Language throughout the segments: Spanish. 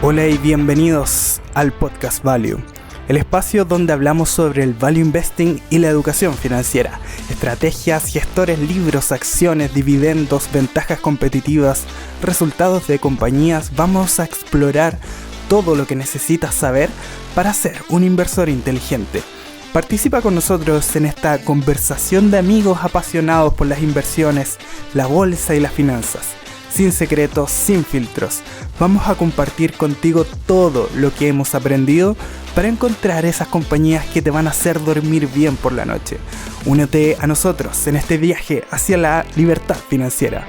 Hola y bienvenidos al Podcast Value, el espacio donde hablamos sobre el value investing y la educación financiera, estrategias, gestores, libros, acciones, dividendos, ventajas competitivas, resultados de compañías. Vamos a explorar todo lo que necesitas saber para ser un inversor inteligente. Participa con nosotros en esta conversación de amigos apasionados por las inversiones, la bolsa y las finanzas. Sin secretos, sin filtros. Vamos a compartir contigo todo lo que hemos aprendido para encontrar esas compañías que te van a hacer dormir bien por la noche. Únete a nosotros en este viaje hacia la libertad financiera.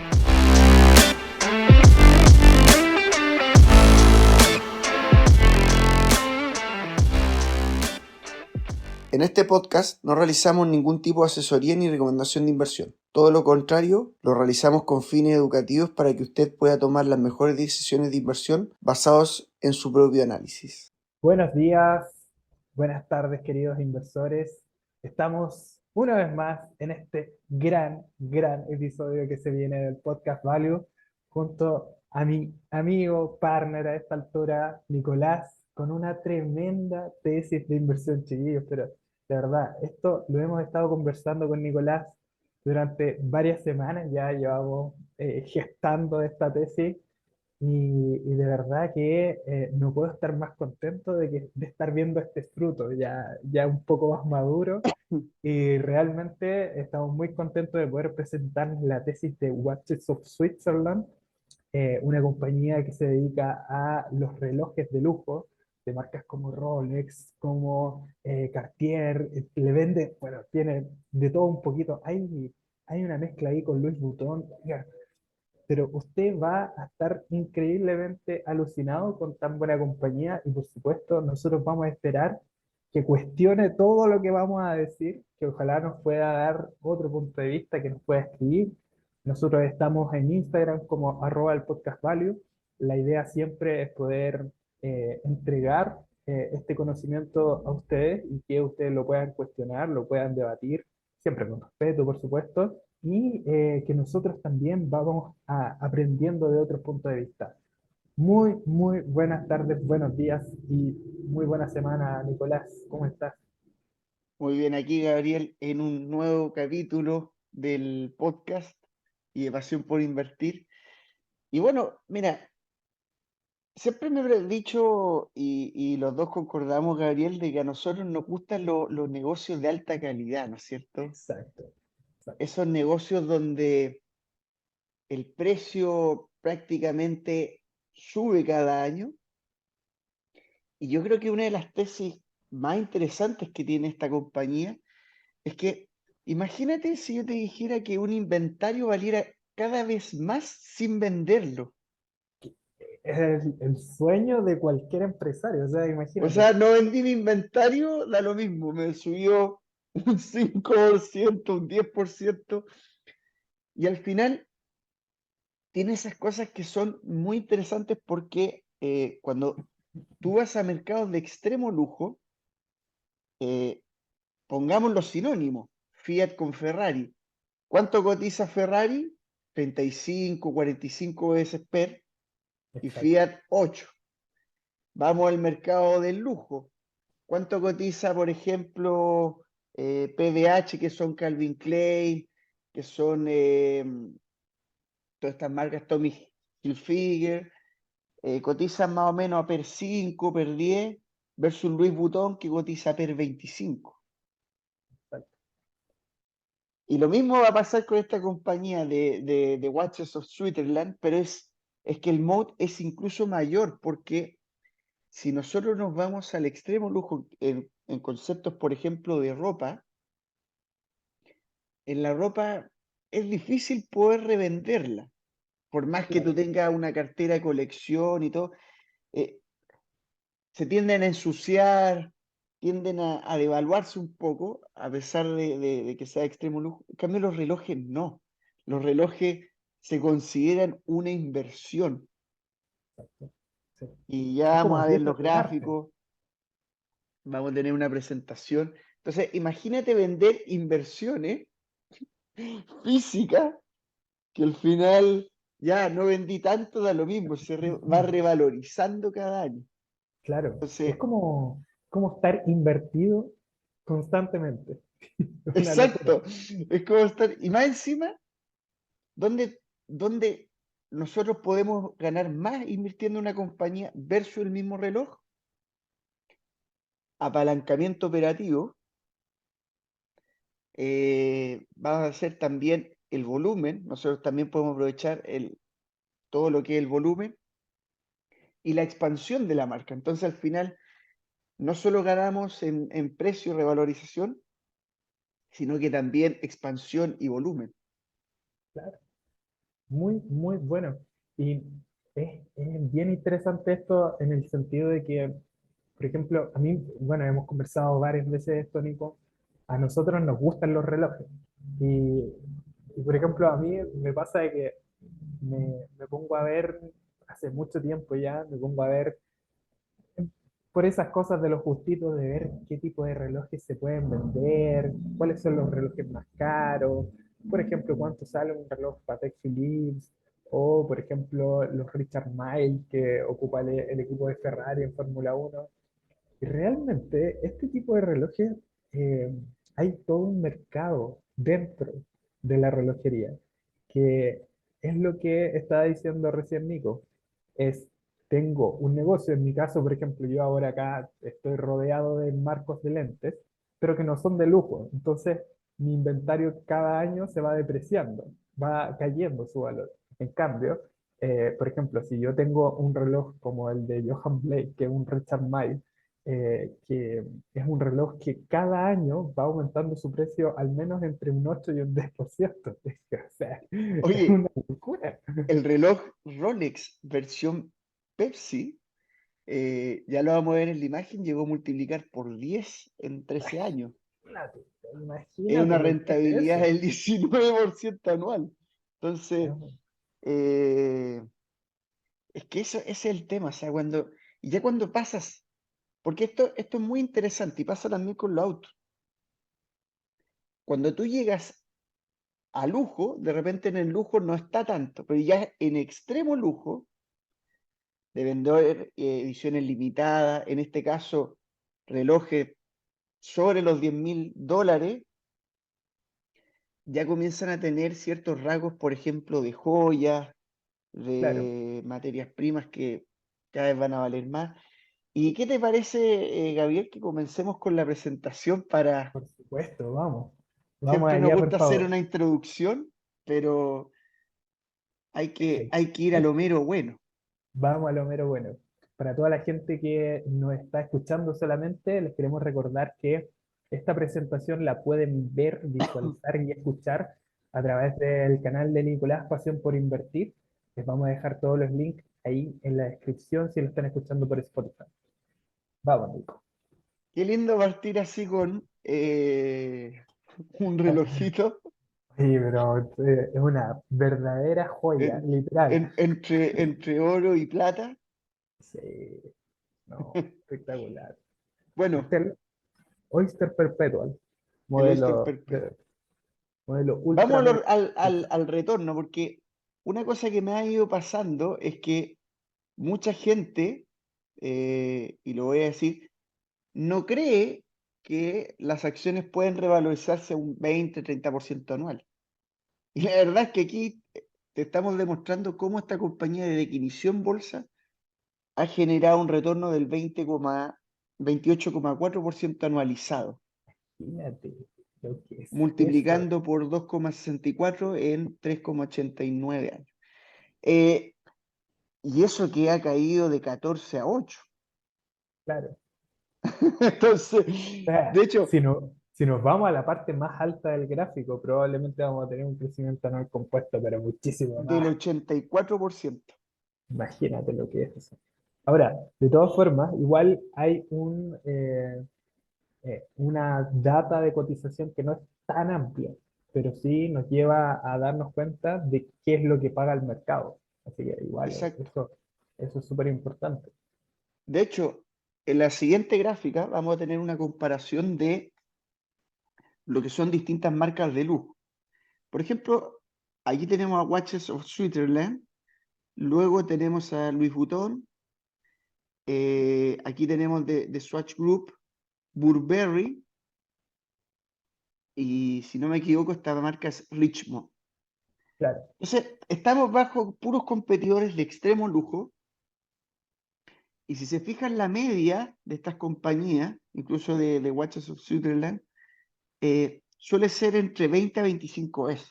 En este podcast no realizamos ningún tipo de asesoría ni recomendación de inversión. Todo lo contrario, lo realizamos con fines educativos para que usted pueda tomar las mejores decisiones de inversión basados en su propio análisis. Buenos días, buenas tardes, queridos inversores. Estamos una vez más en este gran episodio que se viene del Podcast Value, junto a mi amigo, partner a esta altura, Nicolás, con una tremenda tesis de inversión, chiquillos. Pero de verdad, esto lo hemos estado conversando con Nicolás durante varias semanas, ya llevamos gestando esta tesis. Y de verdad que no puedo estar más contento de estar viendo este fruto ya un poco más maduro, y realmente estamos muy contentos de poder presentar la tesis de Watches of Switzerland, una compañía que se dedica a los relojes de lujo de marcas como Rolex, como Cartier. Le vende, bueno, tiene de todo un poquito. Hay una mezcla ahí con Louis Vuitton. Oiga, pero usted va a estar increíblemente alucinado con tan buena compañía, y por supuesto nosotros vamos a esperar que cuestione todo lo que vamos a decir, que ojalá nos pueda dar otro punto de vista, que nos pueda escribir. Nosotros estamos en Instagram como @el podcast value. La idea siempre es poder entregar este conocimiento a ustedes y que ustedes lo puedan cuestionar, lo puedan debatir, siempre con respeto, por supuesto, y que nosotros también vamos aprendiendo de otros puntos de vista. Muy buenas tardes, buenos días y muy buena semana, Nicolás. ¿Cómo estás? Muy bien, aquí Gabriel en un nuevo capítulo del podcast y de Pasión por Invertir. Y bueno, mira, siempre me he dicho y los dos concordamos, Gabriel, de que a nosotros nos gustan los negocios de alta calidad, ¿no es cierto? Exacto, exacto. Esos negocios donde el precio prácticamente sube cada año. Y yo creo que una de las tesis más interesantes que tiene esta compañía es que, imagínate si yo te dijera que un inventario valiera cada vez más sin venderlo. Es el sueño de cualquier empresario, o sea, O imagínate. sea, no vendí mi inventario, da lo mismo, me subió un 5%, un 10%, y al final tiene esas cosas que son muy interesantes porque cuando tú vas a mercados de extremo lujo, eh, pongamos los sinónimos, Fiat con Ferrari. ¿Cuánto cotiza Ferrari? 35, 45 veces PER y Exacto, Fiat 8. Vamos al mercado del lujo. ¿Cuánto cotiza, por ejemplo, PVH, que son Calvin Klein, que son todas estas marcas Tommy Hilfiger? Cotizan más o menos a PER 5, PER 10, versus Louis Vuitton, que cotiza PER 25. exacto. Y lo mismo va a pasar con esta compañía de Watches of Switzerland, pero es que el mode es incluso mayor, porque si nosotros nos vamos al extremo lujo en conceptos, por ejemplo, de ropa, en la ropa es difícil poder revenderla, por más que tú Claro, tengas una cartera de colección y todo, eh, se tienden a ensuciar, tienden a devaluarse un poco, a pesar de que sea extremo lujo. En cambio, los relojes no. Los relojes se consideran una inversión. exacto. Sí. Y ya Son vamos como a ver los piezas de arte. gráficos, vamos a tener una presentación. Entonces, imagínate vender inversiones físicas que al final ya no vendí tanto, da lo mismo, va revalorizando cada año. Claro, es Entonces, como estar invertido constantemente. Es una locura. exacto, es como estar, y más encima, ¿dónde, dónde nosotros podemos ganar más invirtiendo en una compañía versus el mismo reloj? Apalancamiento operativo, va a ser también el volumen, nosotros también podemos aprovechar todo lo que es el volumen y la expansión de la marca. Entonces, al final, no solo ganamos en precio y revalorización, sino que también expansión y volumen. Claro, muy, muy bueno. Y es bien interesante esto en el sentido de que, por ejemplo, a mí, bueno, hemos conversado varias veces esto, Nico, a nosotros nos gustan los relojes. Y, y, por ejemplo, a mí me pasa de que me pongo a ver, hace mucho tiempo ya, me pongo a ver por esas cosas de los justitos, de ver qué tipo de relojes se pueden vender, cuáles son los relojes más caros, por ejemplo, cuánto sale un reloj Patek Philippe, o por ejemplo, los Richard Mille que ocupa el equipo de Ferrari en Fórmula Uno. Y realmente este tipo de relojes, eh, hay todo un mercado dentro de la relojería, que es lo que estaba diciendo recién Nico. Es, tengo un negocio, en mi caso, por ejemplo, yo ahora acá estoy rodeado de marcos de lentes, pero que no son de lujo. Entonces, mi inventario cada año se va depreciando, va cayendo su valor. En cambio, por ejemplo, si yo tengo un reloj como el de Johann Blake, que es un Richard Mille, que es un reloj que cada año va aumentando su precio al menos entre un 8 y un 10%. O sea, es Oye, una locura. el reloj Rolex versión Pepsi, ya lo vamos a ver en la imagen, llegó a multiplicar por 10 en 13 años. Imagínate, Es imagínate una lo que es rentabilidad eso. del 19% anual. Entonces, eh, es que ese es el tema, o sea, y ya cuando pasas, porque esto es muy interesante y pasa también con los autos. Cuando tú llegas a lujo, de repente en el lujo no está tanto, pero ya en extremo lujo, de vender ediciones limitadas, en este caso relojes sobre los $10.000, ya comienzan a tener ciertos rasgos, por ejemplo, de joyas, Claro, de materias primas que cada vez van a valer más. ¿Y qué te parece, Gabriel, que comencemos con la presentación para... por supuesto, vamos. Vamos Siempre nos allá, por gusta hacer favor. una introducción, pero hay que, Ok. hay que ir a lo mero bueno. Vamos a lo mero bueno. Para toda la gente que nos está escuchando solamente, les queremos recordar que esta presentación la pueden ver, visualizar y escuchar a través del canal de Nicolás Pasión por Invertir. Les vamos a dejar todos los links ahí en la descripción si lo están escuchando por Spotify. Vamos, Nico. Qué lindo partir así con un relojito Sí, pero es una verdadera joya, en- literal. entre oro y plata. Sí, no, espectacular. Bueno, Este es el Oyster Perpetual, el Oyster modelo, Perpetuo. modelo Vamos ultra a mega. al retorno, porque una cosa que me ha ido pasando es que mucha gente, y lo voy a decir, no cree que las acciones pueden revalorizarse un 20-30% anual. Y la verdad es que aquí te estamos demostrando cómo esta compañía desde que inició en bolsa ha generado un retorno del 28,4% anualizado, Imagínate lo que es eso. multiplicando por 2,64 en 3,89 años. Eh, y eso que ha caído de 14 a 8. Claro. Entonces, O sea, de hecho, si nos vamos a la parte más alta del gráfico, probablemente vamos a tener un crecimiento anual compuesto, pero muchísimo del más. 84%. Imagínate lo que es eso. Ahora, de todas formas, igual hay una data de cotización que no es tan amplia, pero sí nos lleva a darnos cuenta de qué es lo que paga el mercado. Así que igual, Exacto. eso es súper importante. De hecho, en la siguiente gráfica vamos a tener una comparación de lo que son distintas marcas de lujo. Por ejemplo, aquí tenemos a Watches of Switzerland, Luego tenemos a Louis Vuitton. Aquí tenemos de Swatch Group, Burberry, y si no me equivoco, esta marca es Richemont. Claro, Entonces, estamos bajo puros competidores de extremo lujo, y si se fijan la media de estas compañías, incluso de Watches of Switzerland, suele ser entre 20 a 25 veces.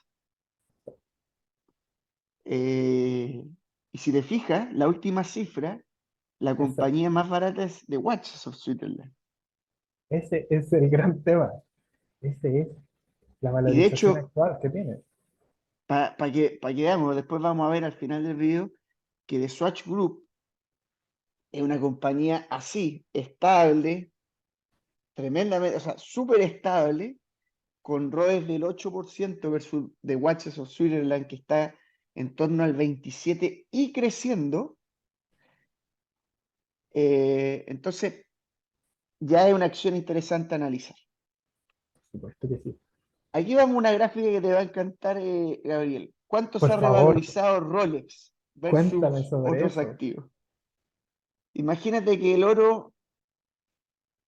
Y si te fijas, la última cifra, la compañía más barata es de Watches of Switzerland. ese es el gran tema. Ese es la Y de valorización hecho, actual que tiene. para que veamos, después vamos a ver al final del video que The Swatch Group es una compañía así, estable, tremendamente, o sea, súper estable, con ROEs del 8% versus The Watches of Switzerland, que está en torno al 27% y creciendo. Entonces, ya es una acción interesante a analizar. Por supuesto que sí. Aquí vamos a una gráfica que te va a encantar, Gabriel. ¿Cuánto se Por ha favor, revalorizado Rolex cuéntame versus sobre otros eso. activos? Imagínate que el oro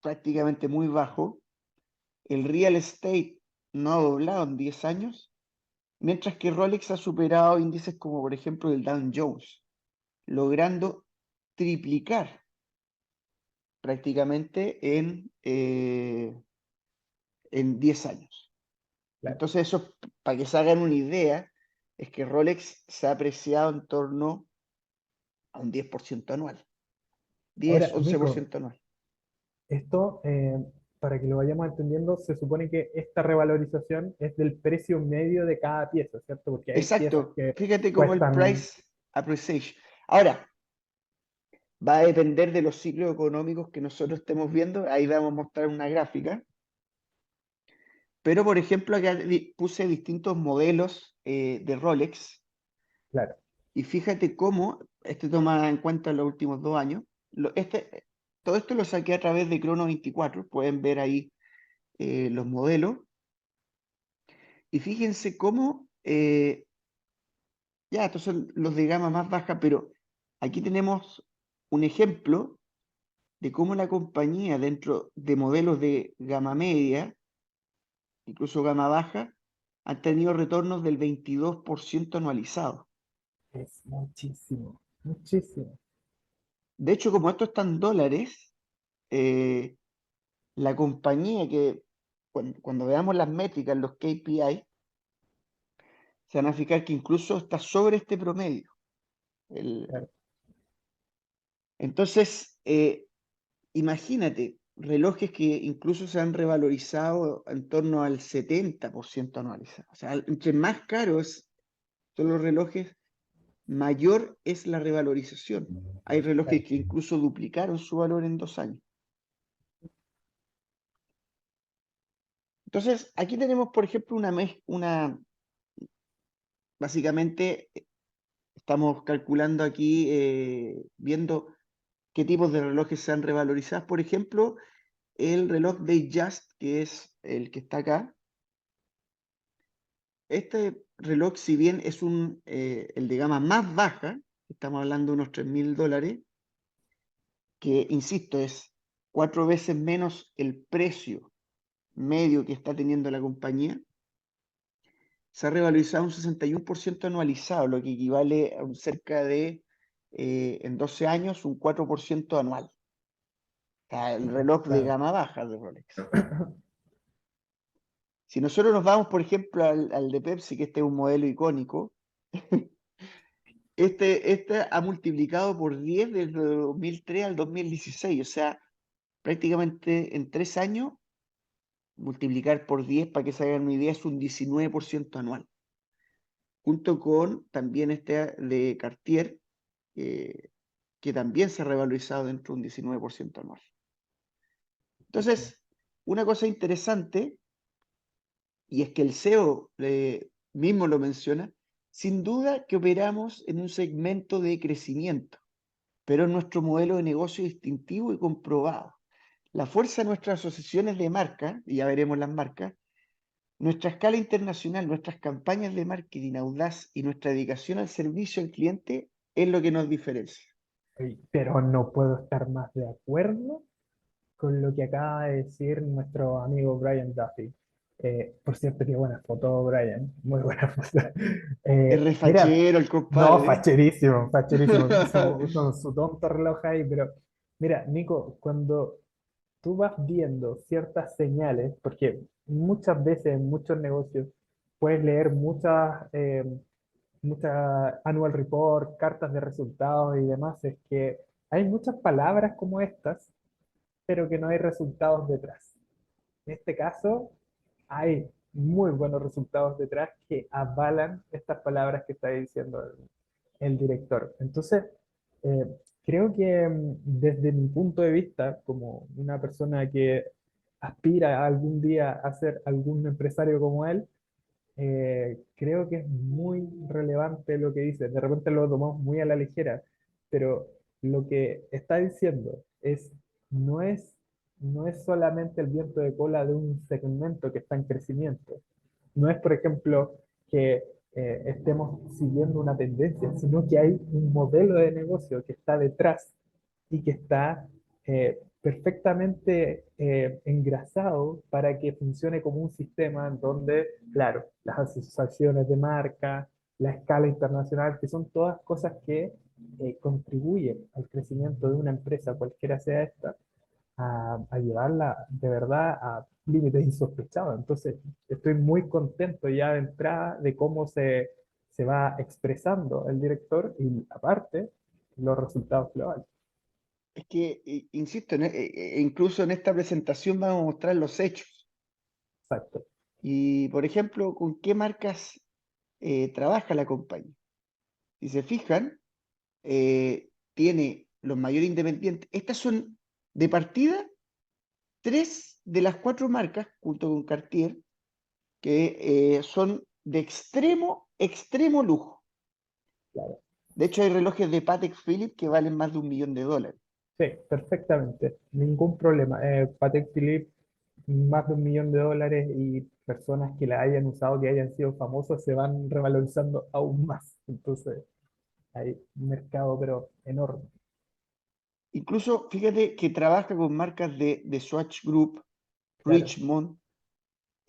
prácticamente muy bajo, el real estate no ha doblado en 10 años, mientras que Rolex ha superado índices como por ejemplo el Dow Jones, logrando triplicar prácticamente en 10 años. Claro. Entonces eso, para que se hagan una idea, es que Rolex se ha apreciado en torno a un 10% anual, Ahora, 10-11% Nico, anual. esto, para que lo vayamos entendiendo, se supone que esta revalorización es del precio medio de cada pieza, ¿cierto? Porque hay piezas Exacto, que fíjate cómo el cuestan, price appreciation. Ahora, va a depender de los ciclos económicos que nosotros estemos viendo. Ahí vamos a mostrar una gráfica. Pero, por ejemplo, acá puse distintos modelos de Rolex. claro, Y fíjate cómo, este toma en cuenta los últimos 2 años. Todo esto lo saqué a través de Crono 24. Pueden ver ahí los modelos. Y fíjense cómo, ya, estos son los de gama más baja, pero aquí tenemos un ejemplo de cómo la compañía dentro de modelos de gama media, incluso gama baja, han tenido retornos del 22% anualizado. es muchísimo, muchísimo. De hecho, como esto está en dólares, eh, la compañía que, cuando veamos las métricas, los KPI, se van a fijar que incluso está sobre este promedio. Claro. Entonces, imagínate, relojes que incluso se han revalorizado en torno al 70% anualizado. O sea, entre más caros son los relojes, mayor es la revalorización. Hay relojes Claro. que incluso duplicaron su valor en 2 años. Entonces, aquí tenemos, por ejemplo, básicamente, estamos calculando aquí, viendo qué tipos de relojes se han revalorizado. Por ejemplo, el reloj de Just, que es el que está acá. Este reloj, si bien es el de gama más baja, estamos hablando de unos $3.000, que, insisto, es 4 veces menos el precio medio que está teniendo la compañía, se ha revalorizado un 61% anualizado, lo que equivale a un cerca de, en 12 años, un 4% anual. O sea, el reloj de Claro. gama baja de Rolex. Si nosotros nos vamos, por ejemplo, al de Pepsi, que este es un modelo icónico, este ha multiplicado por 10 desde 2003 al 2016, o sea, prácticamente en 3 años, multiplicar por 10, para que se hagan una idea, es un 19% anual. Junto con también este de Cartier, que también se ha revalorizado dentro de un 19% anual. Entonces, una cosa interesante, y es que el CEO mismo lo menciona, sin duda que operamos en un segmento de crecimiento, pero nuestro modelo de negocio es distintivo y comprobado. La fuerza de nuestras asociaciones de marca, y ya veremos las marcas, nuestra escala internacional, nuestras campañas de marketing audaz y nuestra dedicación al servicio al cliente es lo que nos diferencia. Pero no puedo estar más de acuerdo con lo que acaba de decir nuestro amigo Brian Duffy. Por cierto, qué buena foto, Brian. Muy buena foto. Es Mira, refachero el no, compadre. facherísimo, facherísimo, con su tonto reloj ahí, pero mira, Nico, cuando tú vas viendo ciertas señales, porque muchas veces en muchos negocios puedes leer muchas annual report, cartas de resultados y demás, es que hay muchas palabras como estas, pero que no hay resultados detrás. En este caso, hay muy buenos resultados detrás que avalan estas palabras que está diciendo el director. Entonces, eh, creo que desde mi punto de vista, como una persona que aspira algún día a ser algún empresario como él, creo que es muy relevante lo que dice. De repente lo tomamos muy a la ligera, pero lo que está diciendo no es, no es solamente el viento de cola de un segmento que está en crecimiento. No es, por ejemplo, que estemos siguiendo una tendencia, sino que hay un modelo de negocio que está detrás y que está perfectamente engrasado para que funcione como un sistema en donde, claro, las asociaciones de marca, la escala internacional, que son todas cosas que contribuyen al crecimiento de una empresa, cualquiera sea esta, a llevarla de verdad a límites insospechados. Entonces, estoy muy contento ya de entrada de cómo se va expresando el director y aparte los resultados globales. Es que, insisto, incluso en esta presentación vamos a mostrar los hechos. Exacto. Y, por ejemplo, con qué marcas trabaja la compañía. Si se fijan, tiene los mayores independientes. Estas son de partida 3 de las 4 marcas, junto con Cartier, que son de extremo lujo. Claro. De hecho, hay relojes de Patek Philippe que valen más de $1.000.000. Sí, perfectamente. Ningún problema. Patek Philippe, más de $1 millón y personas que la hayan usado, que hayan sido famosos, se van revalorizando aún más. Entonces, hay un mercado, pero enorme. Incluso, fíjate que trabaja con marcas de Swatch Group, Claro. Richemont,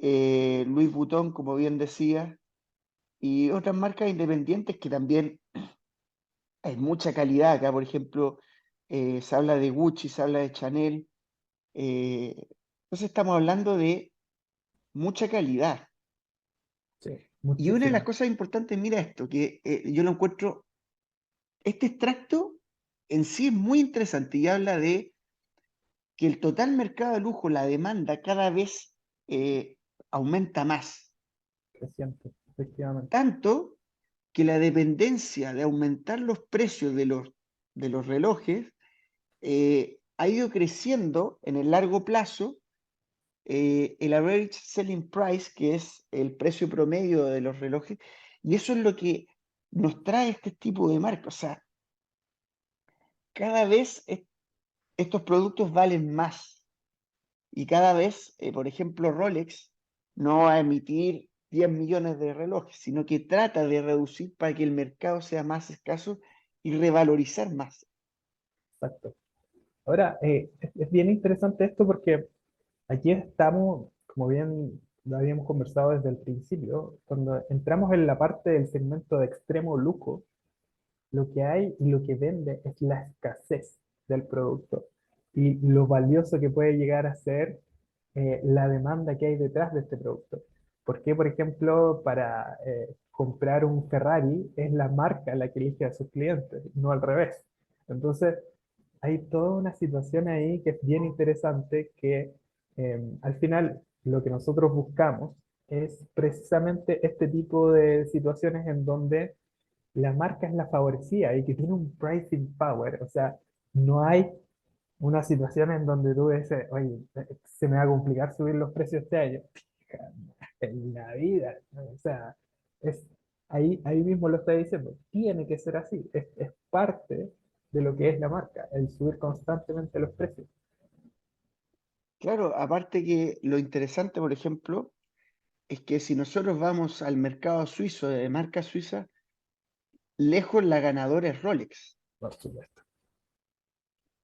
Louis Vuitton, como bien decía, y otras marcas independientes que también hay mucha calidad acá. Por ejemplo, se habla de Gucci, se habla de Chanel. Entonces estamos hablando de mucha calidad. Sí, Y una de las muchísima. cosas importantes, mira esto, que yo lo encuentro, este extracto en sí es muy interesante y habla de que el total mercado de lujo, la demanda cada vez aumenta más, Creciente, efectivamente. tanto que la dependencia de aumentar los precios de los relojes ha ido creciendo en el largo plazo. El average selling price, que es el precio promedio de los relojes, y eso es lo que nos trae este tipo de marca. O sea, cada vez estos productos valen más y cada vez, por ejemplo, Rolex no va a emitir 10 millones de relojes, sino que trata de reducir para que el mercado sea más escaso y revalorizar más. Exacto. Ahora, es bien interesante esto porque aquí estamos, como bien lo habíamos conversado desde el principio, cuando entramos en la parte del segmento de extremo lujo, lo que hay y lo que vende es la escasez del producto y lo valioso que puede llegar a ser la demanda que hay detrás de este producto. Porque, por ejemplo, para comprar un Ferrari es la marca la que elige a sus clientes, no al revés. Entonces, hay toda una situación ahí que es bien interesante que al final lo que nosotros buscamos es precisamente este tipo de situaciones en donde la marca es la favorecida y que tiene un pricing power. O sea, no hay una situación en donde tú dices, oye, se me va a complicar subir los precios este año. En la vida, ¿no? O sea, es, ahí mismo lo está diciendo, tiene que ser así, es parte de lo que es la marca, el subir constantemente los precios. Claro, aparte que lo interesante, por ejemplo, es que si nosotros vamos al mercado suizo de marca suiza, lejos la ganadora es Rolex. Por supuesto.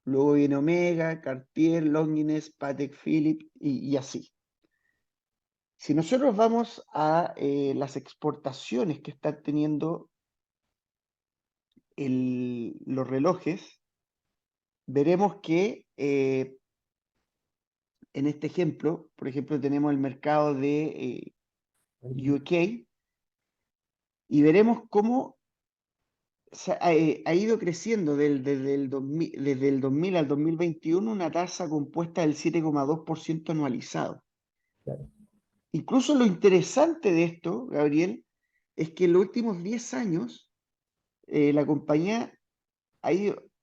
Luego viene Omega, Cartier, Longines, Patek Philippe y así. Si nosotros vamos a las exportaciones que están teniendo los relojes, veremos que en este ejemplo, por ejemplo, tenemos el mercado de UK y veremos cómo ha ido creciendo desde el 2000 al 2021 una tasa compuesta del 7,2% anualizado. Claro. Incluso lo interesante de esto, Gabriel, es que en los últimos 10 años la compañía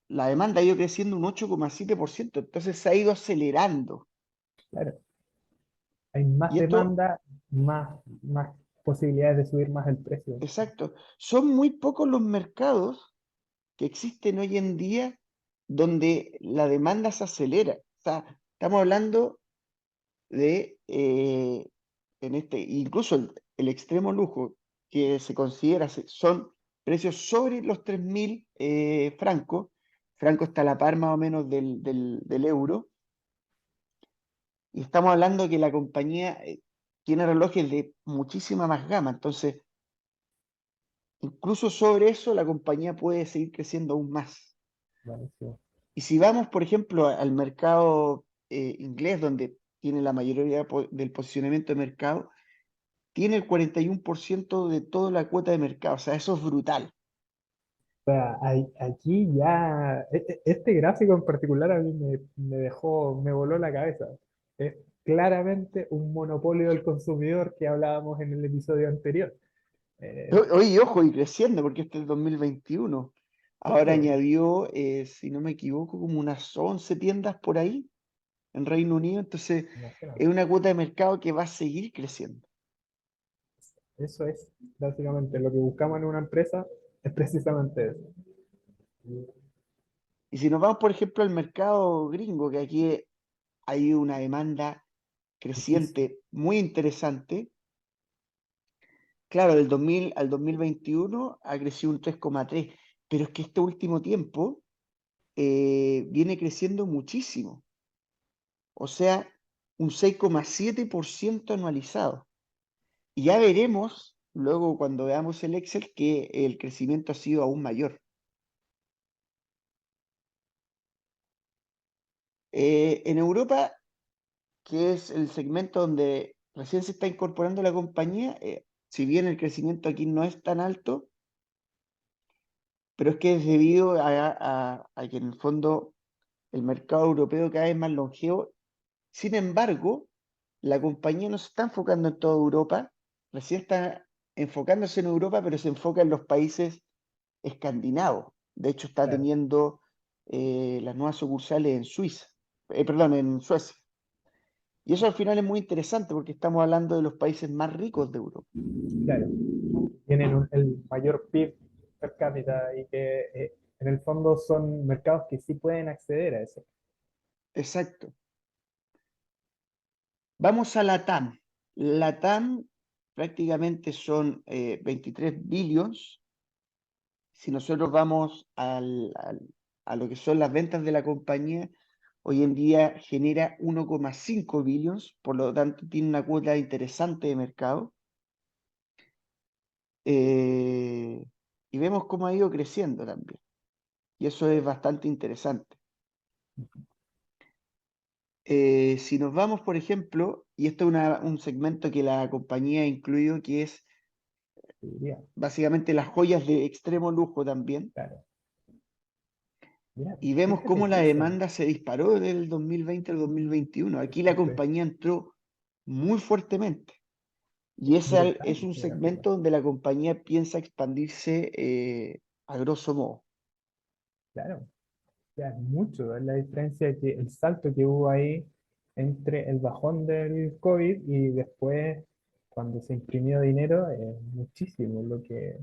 la demanda ha ido creciendo un 8,7%, entonces se ha ido acelerando. Claro. Hay más Y esto, demanda, más posibilidades de subir más el precio. exacto, son muy pocos los mercados que existen hoy en día donde la demanda se acelera. O sea, estamos hablando de, incluso el extremo lujo que se considera, son precios sobre los 3.000 francos. Franco está a la par más o menos del euro. Y estamos hablando que la compañía tiene relojes de muchísima más gama. Entonces, incluso sobre eso, la compañía puede seguir creciendo aún más. Buenísimo. Y si vamos, por ejemplo, al mercado inglés, donde tiene la mayoría del posicionamiento de mercado, tiene el 41% de toda la cuota de mercado. O sea, eso es brutal. O sea, aquí ya, este gráfico en particular a mí me voló la cabeza. Es claramente un monopolio del consumidor que hablábamos en el episodio anterior. Eh, Oye, ojo, y creciendo, porque este es el 2021. Ahora claro, añadió, si no me equivoco, como unas 11 tiendas por ahí en Reino Unido. Entonces, imagínate. es una cuota de mercado que va a seguir creciendo. Eso es básicamente lo que buscamos en una empresa, es precisamente eso. Y si nos vamos, por ejemplo, al mercado gringo, que aquí hay una demanda Altísimo. creciente muy interesante. Claro, del 2000 al 2021 ha crecido un 3,3, pero es que este último tiempo viene creciendo muchísimo, o sea, un 6,7% anualizado. Y ya veremos, luego cuando veamos el Excel, que el crecimiento ha sido aún mayor. En Europa, que es el segmento donde recién se está incorporando la compañía, si bien el crecimiento aquí no es tan alto, pero es que es debido a que en el fondo el mercado europeo cada vez más longevo. Sin embargo, la compañía no se está enfocando en toda Europa, recién está enfocándose en Europa, pero se enfoca en los países escandinavos. De hecho, está Claro. teniendo las nuevas sucursales en Suiza, perdón, en Suecia. Y eso al final es muy interesante porque estamos hablando de los países más ricos de Europa. Claro, tienen el mayor PIB per cápita y que en el fondo son mercados que sí pueden acceder a eso. Exacto. Vamos a LATAM. LATAM prácticamente son 23 billions. Si nosotros vamos a lo que son las ventas de la compañía, hoy en día genera 1,5 billions, por lo tanto tiene una cuota interesante de mercado. Eh, y vemos cómo ha ido creciendo también. Y eso es bastante interesante. Si nos vamos, por ejemplo, y esto es un segmento que la compañía ha incluido, que es Te diría. básicamente las joyas de extremo lujo también, Claro. Mira, y vemos fíjate cómo la que eso. demanda se disparó del 2020 al 2021. Aquí la Fíjate, compañía entró muy fuertemente, y ese brutal es un ese gráfico. segmento donde la compañía piensa expandirse a grosso modo. Claro, o sea, mucho. Es la diferencia que el salto que hubo ahí entre el bajón del COVID y después, cuando se imprimió dinero, es muchísimo lo que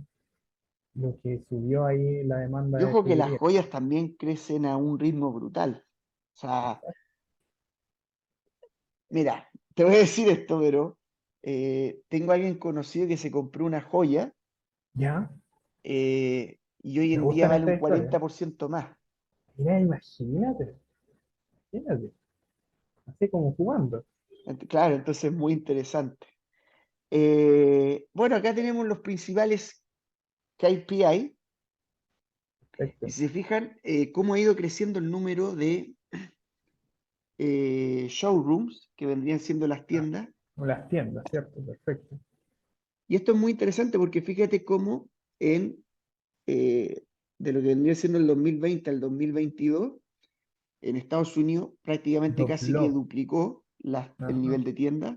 subió ahí la demanda Y de ojo que las joyería. joyas también crecen a un ritmo brutal. O sea, mira, te voy a decir esto, pero tengo a alguien conocido que se compró una joya ¿Ya? y hoy Me en día gustan vale un estas historias. 40% más. Mira, imagínate, así como jugando. Claro, entonces es muy interesante. Bueno, acá tenemos los principales KPI. Y Perfecto. si se fijan, cómo ha ido creciendo el número de showrooms, que vendrían siendo las Ah, tiendas. como las tiendas, ¿cierto? Perfecto. Y esto es muy interesante porque fíjate cómo en, eh, de lo que vendría siendo el 2020 al 2022, en Estados Unidos prácticamente casi que Dobló. duplicó el Ajá. nivel de tiendas.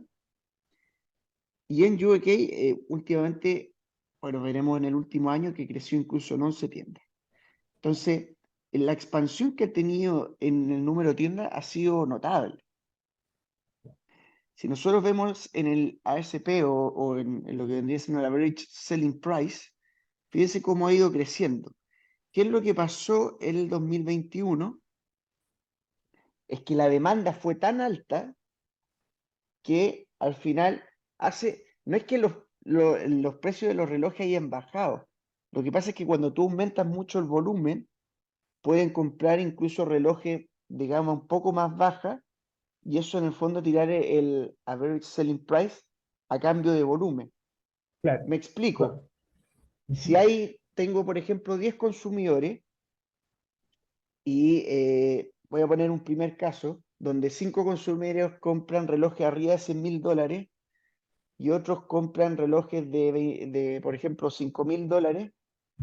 Y en UK, últimamente, bueno, veremos en el último año que creció incluso en 11 tiendas. Entonces, la expansión que ha tenido en el número de tiendas ha sido notable. Si nosotros vemos en el ASP o en lo que vendría siendo el Average Selling Price, fíjense cómo ha ido creciendo. ¿Qué es lo que pasó en el 2021? Es que la demanda fue tan alta que al final no es que los precios de los relojes hayan bajado. Lo que pasa es que cuando tú aumentas mucho el volumen, pueden comprar incluso relojes de gama un poco más baja y eso en el fondo tirar el average selling price a cambio de volumen. Claro, Me explico. claro. Si Ujú. tengo por ejemplo 10 consumidores y voy a poner un primer caso donde 5 consumidores compran relojes arriba de $100.000 y otros compran relojes por ejemplo, $5.000,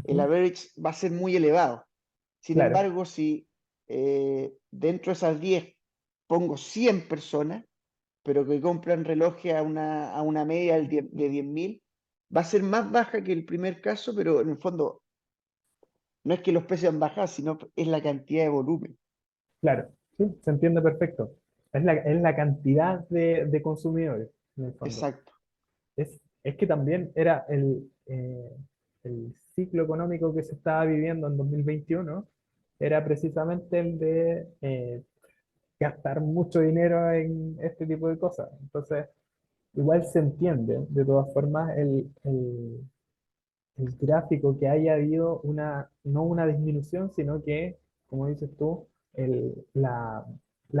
el Ujú. average va a ser muy elevado. Sin Claro, embargo, si dentro de esas 10 pongo 100 personas, pero que compran relojes a una media de 10.000, va a ser más baja que el primer caso, pero en el fondo no es que los precios han bajado, sino es la cantidad de volumen. claro. Sí, se entiende perfecto. Es la cantidad de consumidores, en el fondo. Exacto, Es que también era el ciclo económico que se estaba viviendo en 2021, era precisamente el de gastar mucho dinero en este tipo de cosas. Entonces, igual se entiende, de todas formas, el gráfico que haya habido no una disminución, sino que, como dices tú, la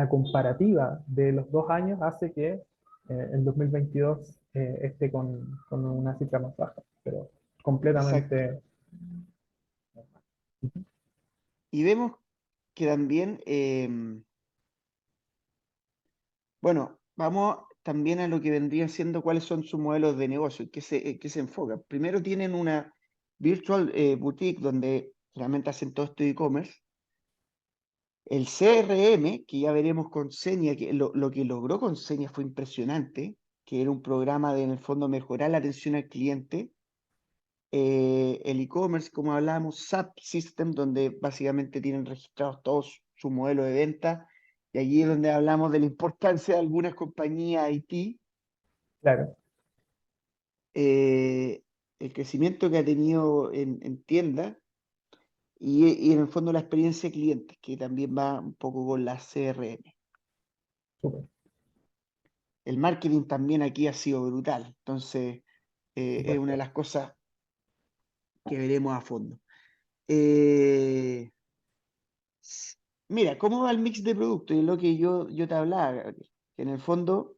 comparativa de los 2 años hace que el 2022 esté con una cifra más baja, pero exacto. completamente. Ujú. Y vemos que también, bueno, vamos también a lo que vendrían siendo cuáles son sus modelos de negocio, en qué se enfocan. Primero tienen una virtual boutique donde realmente hacen todo esto de e-commerce. El CRM, que ya veremos con Senia, que lo que logró con Senia fue impresionante, que era un programa de, en el fondo, mejorar la atención al cliente. El e-commerce, como hablamos, SAP System, donde básicamente tienen registrados todos su modelo de venta, y allí es donde hablamos de la importancia de algunas compañías IT, Claro, eh, el crecimiento que ha tenido en tienda y en el fondo la experiencia de clientes, que también va un poco con la CRM. súper, El marketing también aquí ha sido brutal. Entonces, es una de supuesto. las cosas que veremos a fondo. Eh, Mira, ¿cómo va el mix de productos? Y es lo que yo te hablaba, Gabriel, que en el fondo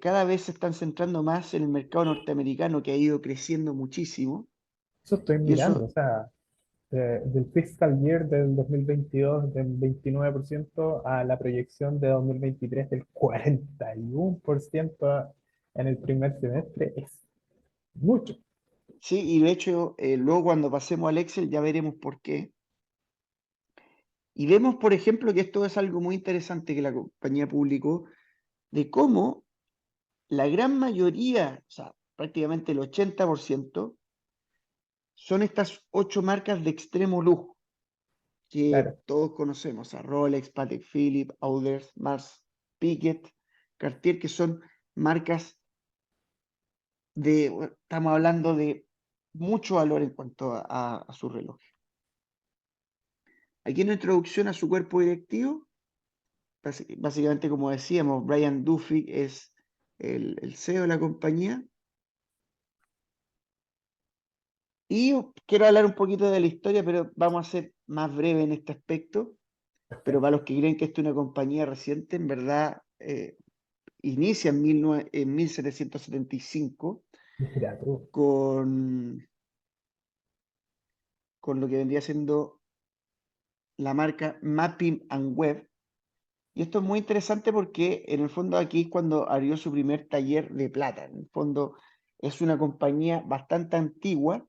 cada vez se están centrando más en el mercado norteamericano que ha ido creciendo muchísimo. Eso estoy Y mirando, o eso, sea, del fiscal year del 2022 del 29% a la proyección de 2023 del 41% en el primer semestre es mucho. sí, y de hecho, luego cuando pasemos al Excel ya veremos por qué. Y vemos, por ejemplo, que esto es algo muy interesante que la compañía publicó, de cómo la gran mayoría, o sea, prácticamente el 80%, son estas 8 marcas de extremo lujo que Claro, todos conocemos, a Rolex, Patek Philippe, Audemars, Mars, Piquet, Cartier, que son marcas bueno, estamos hablando de mucho valor en cuanto a su reloj. Aquí en la introducción a su cuerpo directivo, básicamente como decíamos, Brian Duffy es el CEO de la compañía Y quiero hablar un poquito de la historia, pero vamos a ser más breve en este aspecto. Pero para los que creen que esto es una compañía reciente, en verdad inicia en 1775 Mira tú. con, con lo que vendría siendo la marca Mapping and Web. Y esto es muy interesante porque en el fondo aquí es cuando abrió su primer taller de plata. En el fondo es una compañía bastante antigua,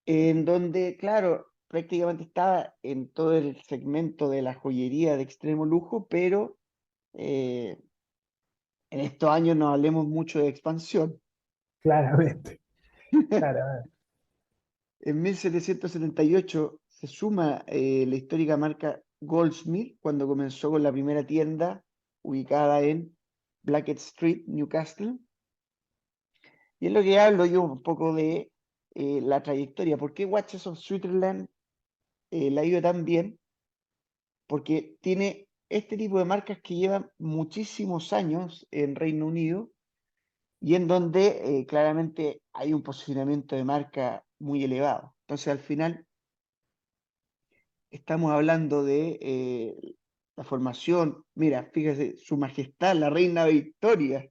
en donde, claro, prácticamente estaba en todo el segmento de la joyería de extremo lujo, pero eh, en estos años no hablemos mucho de expansión. Claramente, claramente. En 1778 se suma la histórica marca Goldsmith cuando comenzó con la primera tienda ubicada en Blackett Street, Newcastle. Y es lo que hablo yo un poco de la trayectoria. ¿Por qué Watches of Switzerland le ha ido tan bien? Porque tiene este tipo de marcas que llevan muchísimos años en Reino Unido y en donde claramente hay un posicionamiento de marca muy elevado. Entonces, al final, estamos hablando de la formación. Mira, fíjese, Su Majestad, la Reina Victoria,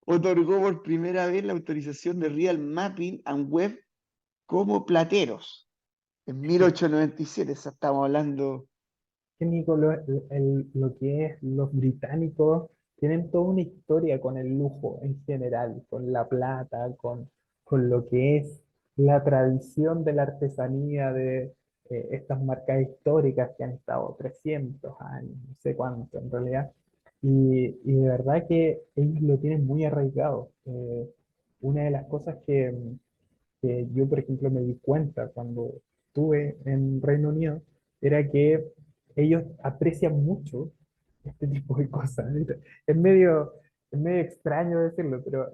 otorgó por primera vez la autorización de Real Mapping and Web como plateros en Es que 1897. O sea, estamos hablando, Nico, lo que es los británicos tienen toda una historia con el lujo en general, con la plata, con lo que es la tradición de la artesanía de estas marcas históricas que han estado 300 años, no sé cuánto en realidad. Y de verdad que ellos lo tienen muy arraigado. Una de las cosas que yo, por ejemplo, me di cuenta cuando estuve en Reino Unido era que ellos aprecian mucho este tipo de cosas. ¿Viste? Es medio extraño decirlo, pero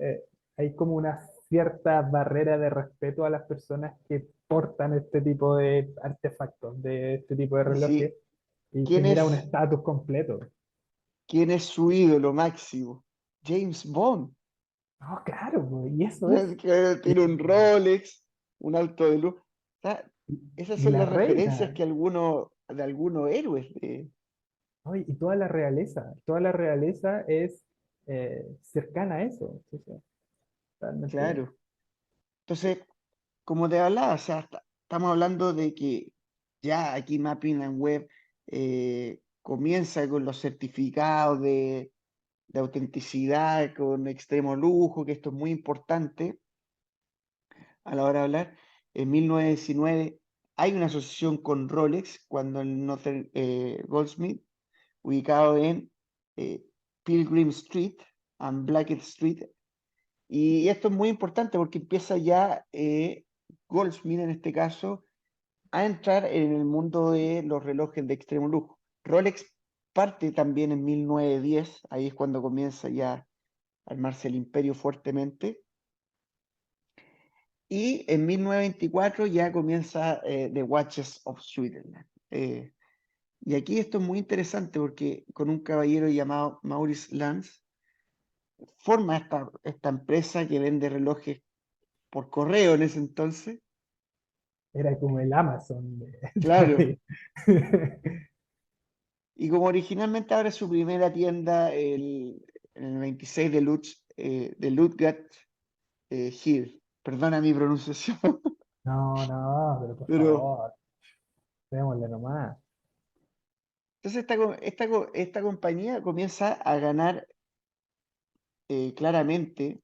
hay como una cierta barrera de respeto a las personas que portan este tipo de artefactos, de este tipo de y relojes, si, y ¿quién genera un es, estatus completo. quién es su ídolo máximo? James Bond. No, claro, pues, y eso es. Que Y, tiene un Rolex, un auto de luz. O sea, esas y son la las referencias reina. que de algunos héroes. ¿No? Y toda la realeza es cercana a eso. Entonces, realmente Claro. Entonces, como te hablaba, o sea, estamos hablando de que ya aquí Mapping and Web comienza con los certificados de autenticidad, con extremo lujo, que esto es muy importante a la hora de hablar. En 1919 hay una asociación con Rolex cuando el Northern Goldsmith, ubicado en eh, Pilgrim Street and Blackett Street. Y esto es muy importante porque empieza ya Goldsmith en este caso a entrar en el mundo de los relojes de extremo lujo. Rolex parte también en 1910, ahí es cuando comienza ya a armarse el imperio fuertemente. Y en 1924 ya comienza The Watches of Switzerland. Y aquí esto es muy interesante porque con un caballero llamado Maurice Lance forma esta empresa que vende relojes por correo en ese entonces. era como el Amazon Claro. de- Y como originalmente abre su primera tienda en el 26 de Ludgate Hill. Perdona mi pronunciación, No, no, pero por pero favor, démosle nomás. entonces esta compañía comienza a ganar claramente,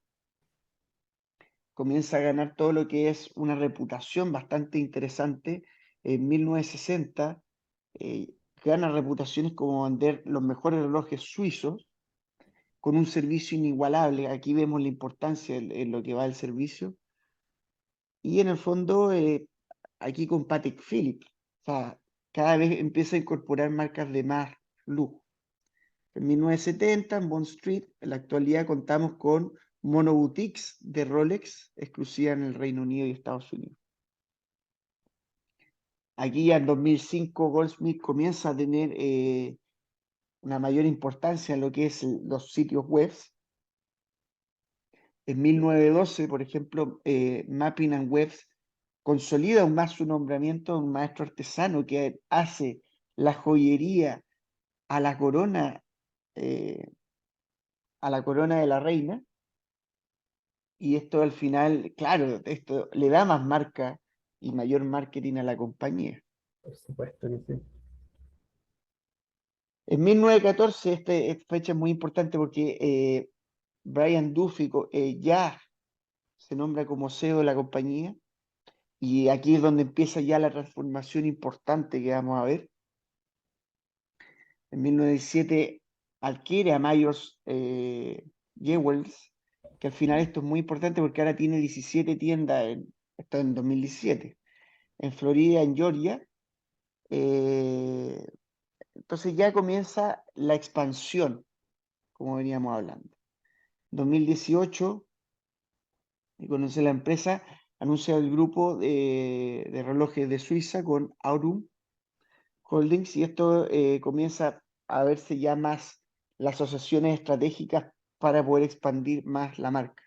comienza a ganar todo lo que es una reputación bastante interesante. En 1960 eh, gana reputaciones como vender los mejores relojes suizos con un servicio inigualable. Aquí vemos la importancia en lo que va el servicio. Y en el fondo, aquí con Patek Philippe, o sea, cada vez empieza a incorporar marcas de más lujo. En 1970, en Bond Street, en la actualidad contamos con monoboutiques de Rolex exclusiva en el Reino Unido y Estados Unidos. Aquí ya en 2005 Goldsmith comienza a tener una mayor importancia en lo que es los sitios web En 1912, por ejemplo, Mapping and Webs consolida aún más su nombramiento de un maestro artesano que hace la joyería a la corona, eh, a la corona de la reina, y esto al final, claro, esto le da más marca y mayor marketing a la compañía. Por supuesto que sí. En 1914, esta fecha es muy importante porque Brian Duffy ya se nombra como CEO de la compañía, y aquí es donde empieza ya la transformación importante que vamos a ver. En 1917 adquiere a Myers Jewells, que al final esto es muy importante porque ahora tiene 17 tiendas, esto en 2017, en Florida, en Georgia. Entonces ya comienza la expansión, como veníamos hablando. 2018, y conoce la empresa, anuncia el grupo de relojes de Suiza con Aurum Holdings, y esto comienza a verse ya más las asociaciones estratégicas para poder expandir más la marca.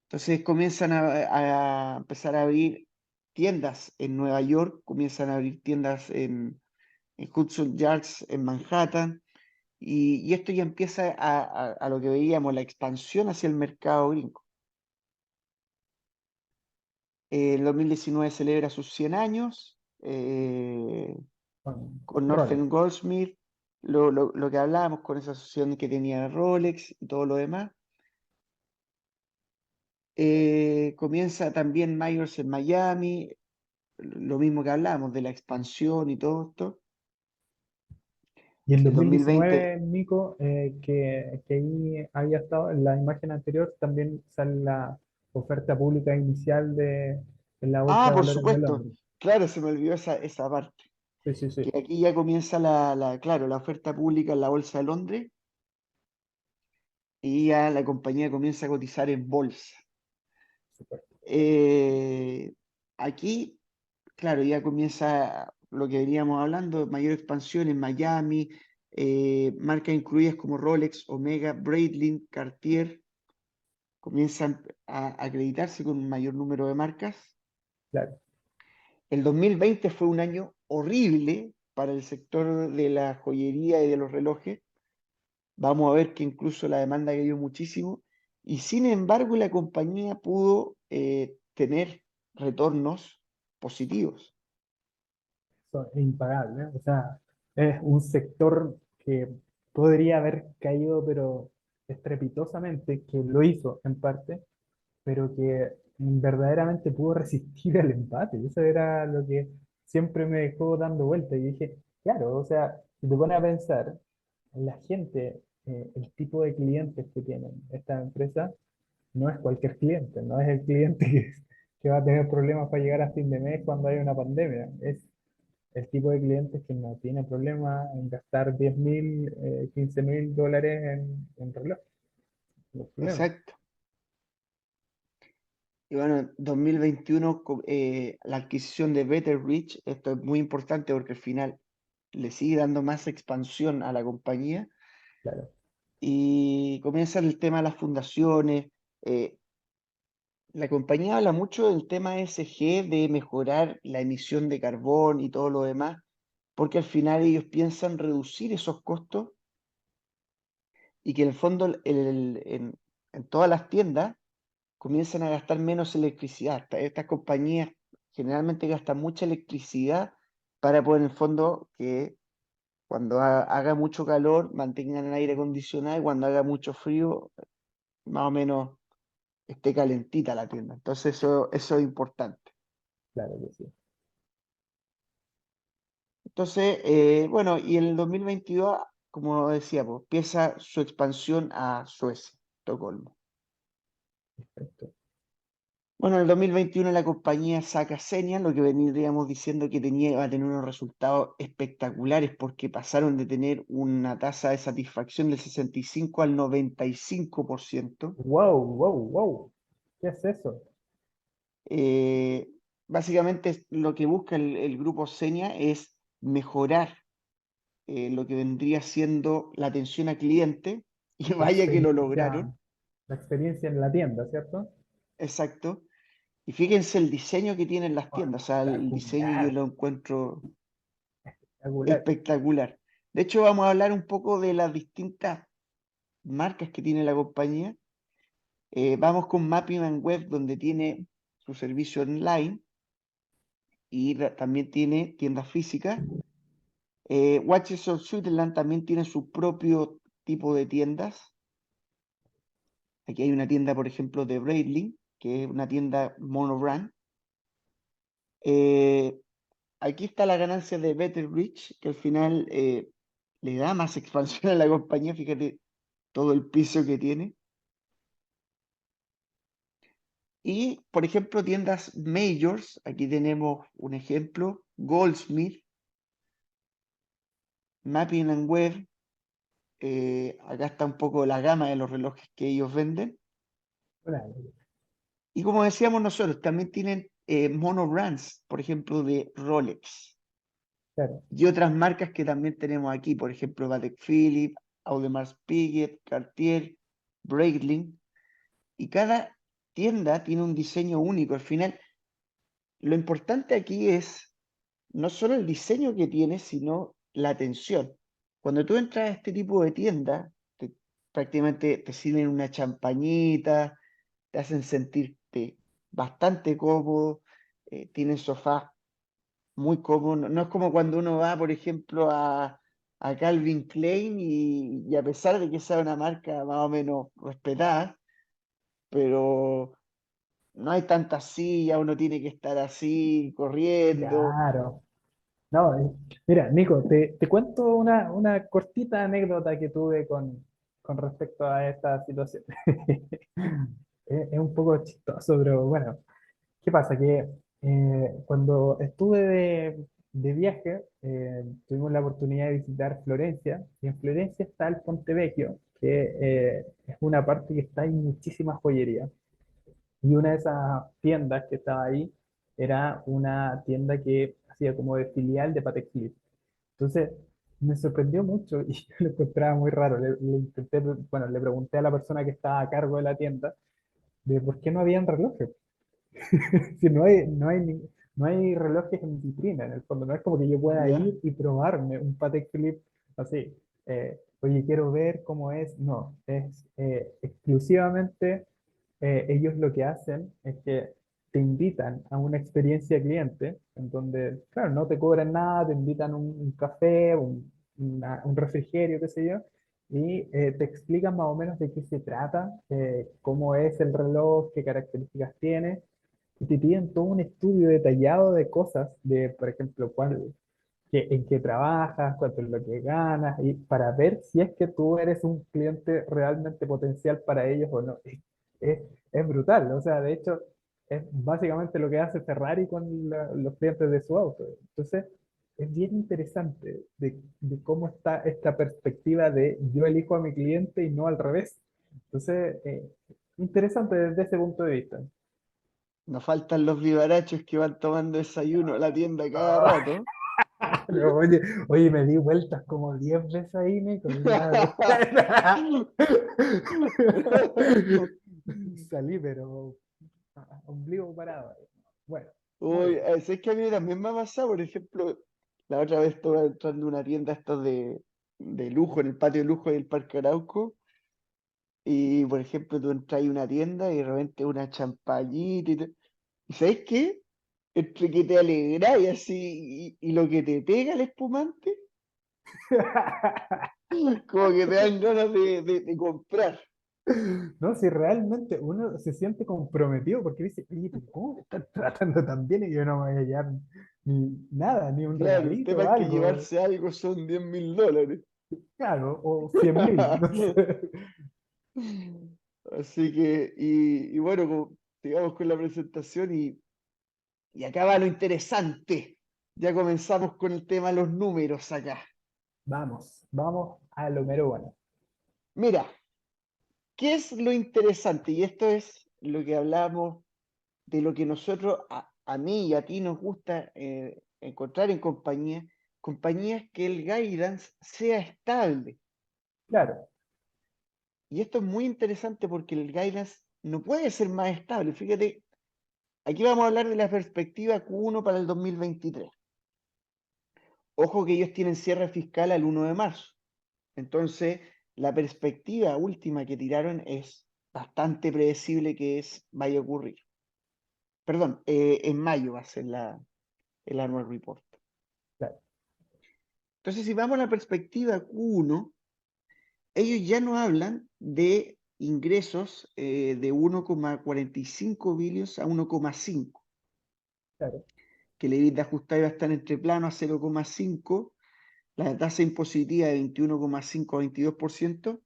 Entonces comienzan a empezar a abrir tiendas en Nueva York, comienzan a abrir tiendas en Hudson Yards, en Manhattan, y esto ya empieza a lo que veíamos, la expansión hacia el mercado gringo. En 2019 celebra sus 100 años, con Rolex. Northern Goldsmith, lo que hablábamos con esa asociación que tenía Rolex y todo lo demás. Comienza también Myers en Miami, lo mismo que hablábamos de la expansión y todo esto. Y en El 2020, 2019, Nico, que ahí había estado, en la imagen anterior también sale la oferta pública inicial de la Bolsa de por Valores de supuesto, Londres. claro, se me olvidó esa parte, Sí, sí, sí. que aquí ya comienza claro, la oferta pública en la Bolsa de Londres, y ya la compañía comienza a cotizar en bolsa. Súper. Eh, Aquí, claro, ya comienza lo que veníamos hablando, mayor expansión en Miami, marcas incluidas como Rolex, Omega, Breitling, Cartier, comienzan a acreditarse con un mayor número de marcas. Claro. El 2020 fue un año horrible para el sector de la joyería y de los relojes. Vamos a ver que incluso la demanda cayó muchísimo, y sin embargo la compañía pudo tener retornos positivos. Eso es impagable, ¿eh? O sea, es un sector que podría haber caído, pero estrepitosamente, que lo hizo en parte, pero que verdaderamente pudo resistir el empate. Eso era lo que siempre me dejó dando vuelta. Y dije, claro, o sea, si te pones a pensar, la gente, el tipo de clientes que tienen esta empresa, no es cualquier cliente, no es el cliente que va a tener problemas para llegar a fin de mes cuando hay una pandemia. Es el tipo de clientes que no tiene problema en gastar 10.000, 15.000 dólares en reloj. No hay problema. Exacto. Y bueno, 2021, la adquisición de Betteridge, esto es muy importante porque al final le sigue dando más expansión a la compañía, Claro, y comienza el tema de las fundaciones. eh, la compañía habla mucho del tema ESG, de mejorar la emisión de carbón y todo lo demás, porque al final ellos piensan reducir esos costos, y que en el fondo en todas las tiendas comienzan a gastar menos electricidad. Estas compañías generalmente gastan mucha electricidad para poder en el fondo que cuando haga mucho calor mantengan el aire acondicionado, y cuando haga mucho frío más o menos esté calentita la tienda. Entonces eso es importante. claro que sí. Entonces, bueno, y en el 2022, como decía, pues, empieza su expansión a Suecia, Estocolmo. Perfecto. Bueno, en el 2021 la compañía saca señas, lo que veníamos diciendo que iba a tener unos resultados espectaculares, porque pasaron de tener una tasa de satisfacción del 65 al 95%. Wow, wow, wow. ¿Qué es eso? Eh, Básicamente lo que busca el grupo Seña es mejorar lo que vendría siendo la atención al cliente, y La vaya que lo experiencia, lograron. La experiencia en la tienda, ¿cierto? exacto. Y fíjense el diseño que tienen las Oh, tiendas, o sea, el diseño yo espectacular, lo encuentro espectacular. espectacular. De hecho, vamos a hablar un poco de las distintas marcas que tiene la compañía. Vamos con Mapping and Web, donde tiene su servicio online y también tiene tiendas físicas. Watches of Switzerland también tiene su propio tipo de tiendas. Aquí hay una tienda, por ejemplo, de Breitling, que es una tienda monobrand. Eh, Aquí está la ganancia de Better Rich, que al final le da más expansión a la compañía. Fíjate todo el piso que tiene. Y, por ejemplo, tiendas majors, aquí tenemos un ejemplo, Goldsmith, Mapping and Web, acá está un poco la gama de los relojes que ellos venden. Claro, Y como decíamos nosotros, también tienen monobrands, por ejemplo, de Rolex. claro. Y otras marcas que también tenemos aquí, por ejemplo, Patek Philippe, Audemars Piguet, Cartier, Breitling. Y cada tienda tiene un diseño único. Al final, lo importante aquí es no solo el diseño que tiene, sino la atención. Cuando tú entras a este tipo de tienda, prácticamente te sirven una champañita, te hacen sentirte bastante cómodo, tienen sofás muy cómodos. No, no es como cuando uno va, por ejemplo, a Calvin Klein y a pesar de que sea una marca más o menos respetada, pero no hay tanta silla, uno tiene que estar así, corriendo. Claro. No, mira, Nico, te cuento una cortita anécdota que tuve con respecto a esta situación. Es un poco chistoso, pero bueno, ¿qué pasa? Que cuando estuve de viaje, tuvimos la oportunidad de visitar Florencia, y en Florencia está el Ponte Vecchio, que es una parte que está en muchísimas joyerías. Y una de esas tiendas que estaba ahí era una tienda que hacía como de filial de Patek Philippe. Entonces, me sorprendió mucho y yo lo encontraba muy raro. Bueno, le pregunté a la persona que estaba a cargo de la tienda de por qué no habían relojes. Si no hay relojes en vitrina, en el fondo. No es como que yo pueda ¿Ya? ir y probarme un Patek Philippe así. Oye, quiero ver cómo es. No, es exclusivamente ellos lo que hacen es que te invitan a una experiencia cliente en donde, claro, no te cobran nada, te invitan un café, un refrigerio, qué sé yo, y te explican más o menos de qué se trata, cómo es el reloj, qué características tiene, y te piden todo un estudio detallado de cosas, de, por ejemplo, en qué trabajas, cuánto es lo que ganas, y para ver si es que tú eres un cliente realmente potencial para ellos o no. Es, es brutal, o sea, de hecho, es básicamente lo que hace Ferrari con los clientes de su auto. Entonces, es bien interesante de cómo está esta perspectiva de yo elijo a mi cliente y no al revés. Entonces, interesante desde ese punto de vista. Nos faltan los vivarachos que van tomando desayuno a la tienda cada rato. Pero, oye, me di vueltas como 10 veces ahí, Nico, y ya. Salí, pero ombligo parado ahí. Bueno, muy Uy, bien. es que a mí también me ha pasado, por ejemplo, la otra vez estuve entrando a una tienda estos de lujo, en el patio de lujo del Parque Arauco, y por ejemplo tú entras a una tienda y de repente una champañita ¿y sabes qué? Entre que te alegra y así, y lo que te pega el espumante, como que te dan ganas de comprar. No, si realmente uno se siente comprometido porque dice, oye, pero ¿cómo me están tratando tan bien y yo no me voy a llevar ni nada, ni un Claro, el regalito tema o es que algo? llevarse algo son $10.000. Claro, o 100.000, no sé. Así que, y bueno, sigamos con la presentación y acá va lo interesante. Ya comenzamos con el tema de los números acá. Vamos a lo mero bueno. Mira, ¿qué es lo interesante? Y esto es lo que hablamos de lo que nosotros, a mí y a ti nos gusta encontrar en compañías que el guidance sea estable. Claro, y esto es muy interesante porque el guidance no puede ser más estable. Fíjate, aquí vamos a hablar de la perspectiva Q1 para el 2023. Ojo que ellos tienen cierre fiscal al 1 de marzo. Entonces, la perspectiva última que tiraron es bastante predecible que vaya a ocurrir. Perdón, en mayo va a ser el annual report. Claro. Entonces, si vamos a la perspectiva Q1, ellos ya no hablan de ingresos de 1,45 billions a 1,5, Claro. que el EBITDA ajustado va a estar entre plano a 0,5, la tasa impositiva de 21,5 a 22%,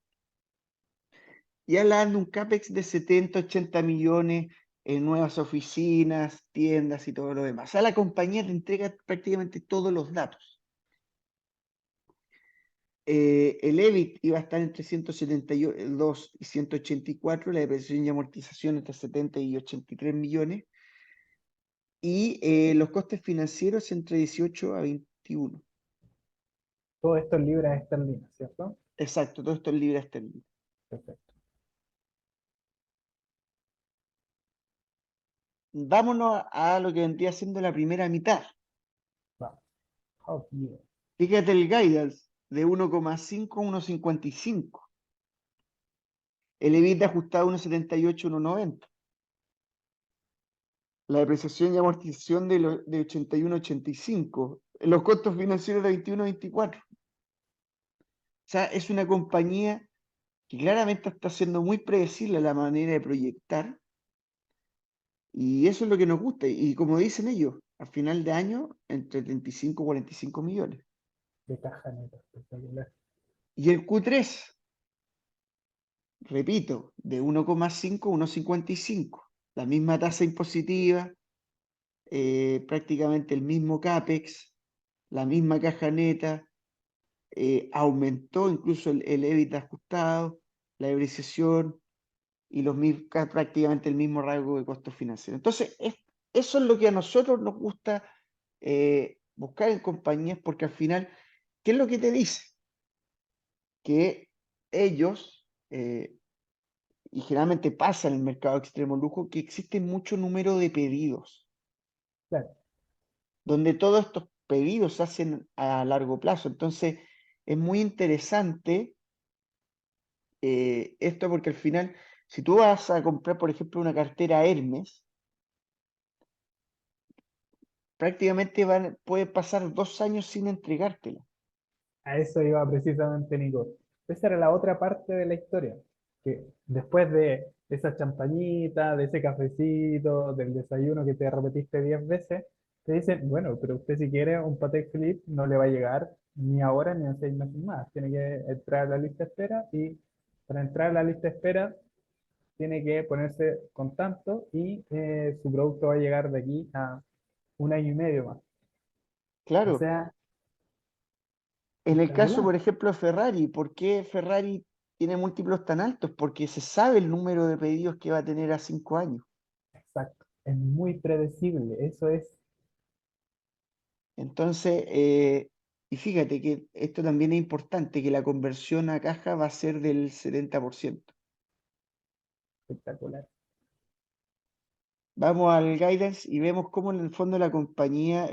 y hablan de un CAPEX de 70, 80 millones en nuevas oficinas, tiendas y todo lo demás. O sea, la compañía te entrega prácticamente todos los datos. El EBIT iba a estar entre 172 y 184, la depreciación y amortización entre 70 y 83 millones, y los costes financieros entre 18 a 21. Todo esto en libras esterlinas, ¿cierto? Exacto, todo esto es libra esterlina. Perfecto. Vámonos a lo que vendría siendo la primera mitad. Vamos. Oh, bien. Fíjate el guidance de 1,5 a 1,55. El EBITDA ajustado a 1,78 a 1,90. La depreciación y amortización de 81 a 85. Los costos financieros de 21 a 24. O sea, es una compañía que claramente está siendo muy predecible la manera de proyectar. Y eso es lo que nos gusta. Y como dicen ellos, a final de año, entre 35 y 45 millones. De caja neta, espectacular. Y el Q3, repito, de 1,5 a 1,55. La misma tasa impositiva, prácticamente el mismo CAPEX, la misma caja neta, aumentó incluso el EBITDA ajustado, la depreciación y prácticamente el mismo rasgo de costos financieros. Entonces, eso es lo que a nosotros nos gusta buscar en compañías, porque al final, ¿qué es lo que te dice? Que ellos, y generalmente pasa en el mercado de extremo lujo, que existe mucho número de pedidos, Claro. donde todos estos pedidos se hacen a largo plazo. Entonces, es muy interesante esto porque al final, si tú vas a comprar, por ejemplo, una cartera Hermes, prácticamente puede pasar 2 años sin entregártela. A eso iba precisamente Nico. Esa era la otra parte de la historia, que después de esa champañita, de ese cafecito, del desayuno que te repetiste 10 veces, te dicen, bueno, pero usted si quiere un Patek Philippe no le va a llegar ni ahora ni en 6 meses más. Tiene que entrar a la lista de espera y para entrar a la lista de espera tiene que ponerse con tanto y su producto va a llegar de aquí a un año y medio más. O Claro, sea, en el caso, espectacular. por ejemplo, de Ferrari, ¿por qué Ferrari tiene múltiplos tan altos? Porque se sabe el número de pedidos que va a tener a 5 años. Exacto. Es muy predecible. Eso es Entonces, y fíjate que esto también es importante, que la conversión a caja va a ser del 70%. espectacular. Vamos al guidance y vemos cómo en el fondo la compañía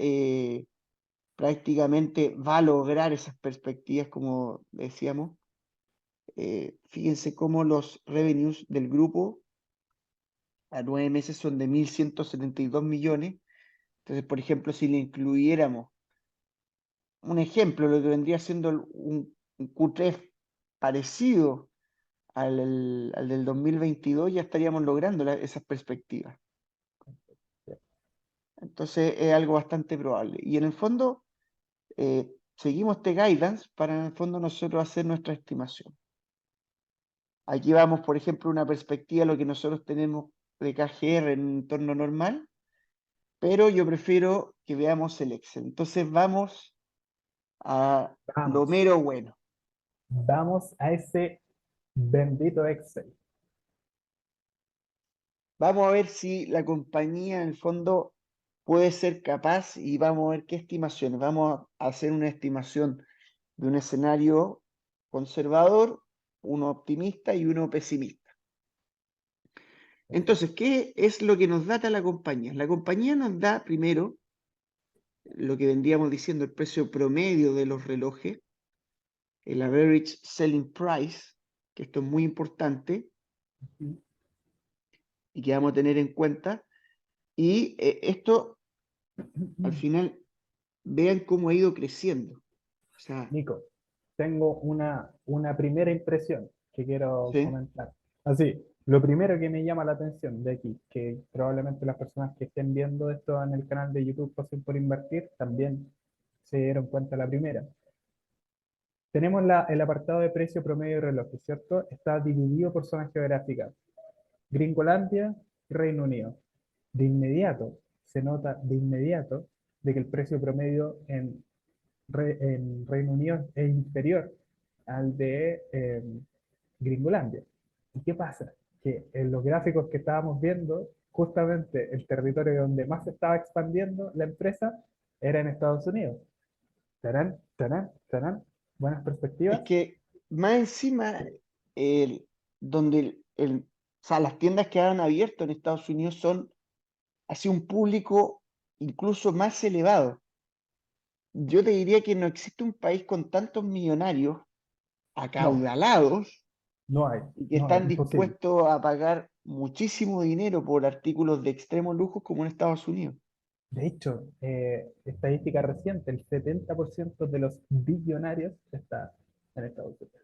prácticamente va a lograr esas perspectivas, como decíamos. Fíjense cómo los revenues del grupo a 9 meses son de 1.172 millones. Entonces, por ejemplo, si le incluyéramos un ejemplo, lo que vendría siendo un Q3 parecido al del 2022, ya estaríamos logrando esas perspectivas. Entonces, es algo bastante probable. Y en el fondo, seguimos este guidance para en el fondo nosotros hacer nuestra estimación. Aquí vamos, por ejemplo, una perspectiva, lo que nosotros tenemos de KGR en un entorno normal, pero yo prefiero que veamos el Excel. Entonces vamos a lo Vamos, mero bueno. vamos a ese bendito Excel. Vamos a ver si la compañía en el fondo puede ser capaz y vamos a ver qué estimaciones. Vamos a hacer una estimación de un escenario conservador, uno optimista y uno pesimista. Entonces, ¿qué es lo que nos data la compañía? La compañía nos da primero lo que vendríamos diciendo el precio promedio de los relojes, el average selling price, que esto es muy importante y que vamos a tener en cuenta. Y esto, al final, vean cómo ha ido creciendo. O sea, Nico, tengo una primera impresión que quiero sí, comentar. Así, lo primero que me llama la atención de aquí, que probablemente las personas que estén viendo esto en el canal de YouTube Pasen por Invertir también se dieron cuenta la primera. Tenemos el apartado de precio promedio de relojes, ¿cierto? Está dividido por zonas geográficas. Gringolandia y Reino Unido. Se nota de inmediato de que el precio promedio en Reino Unido es inferior al de Gringolandia. ¿Y qué pasa? Que en los gráficos que estábamos viendo, justamente el territorio donde más se estaba expandiendo la empresa era en Estados Unidos. Tarán, tarán, tarán. Buenas es perspectivas. que más encima, donde o sea, las tiendas que han abierto en Estados Unidos son hacia un público incluso más elevado. Yo te diría que no existe un país con tantos millonarios No, acaudalados no hay. y que No hay, están imposible. dispuestos a pagar muchísimo dinero por artículos de extremo lujo como en Estados Unidos. De hecho, estadística reciente, el 70% de los billonarios está en Estados Unidos.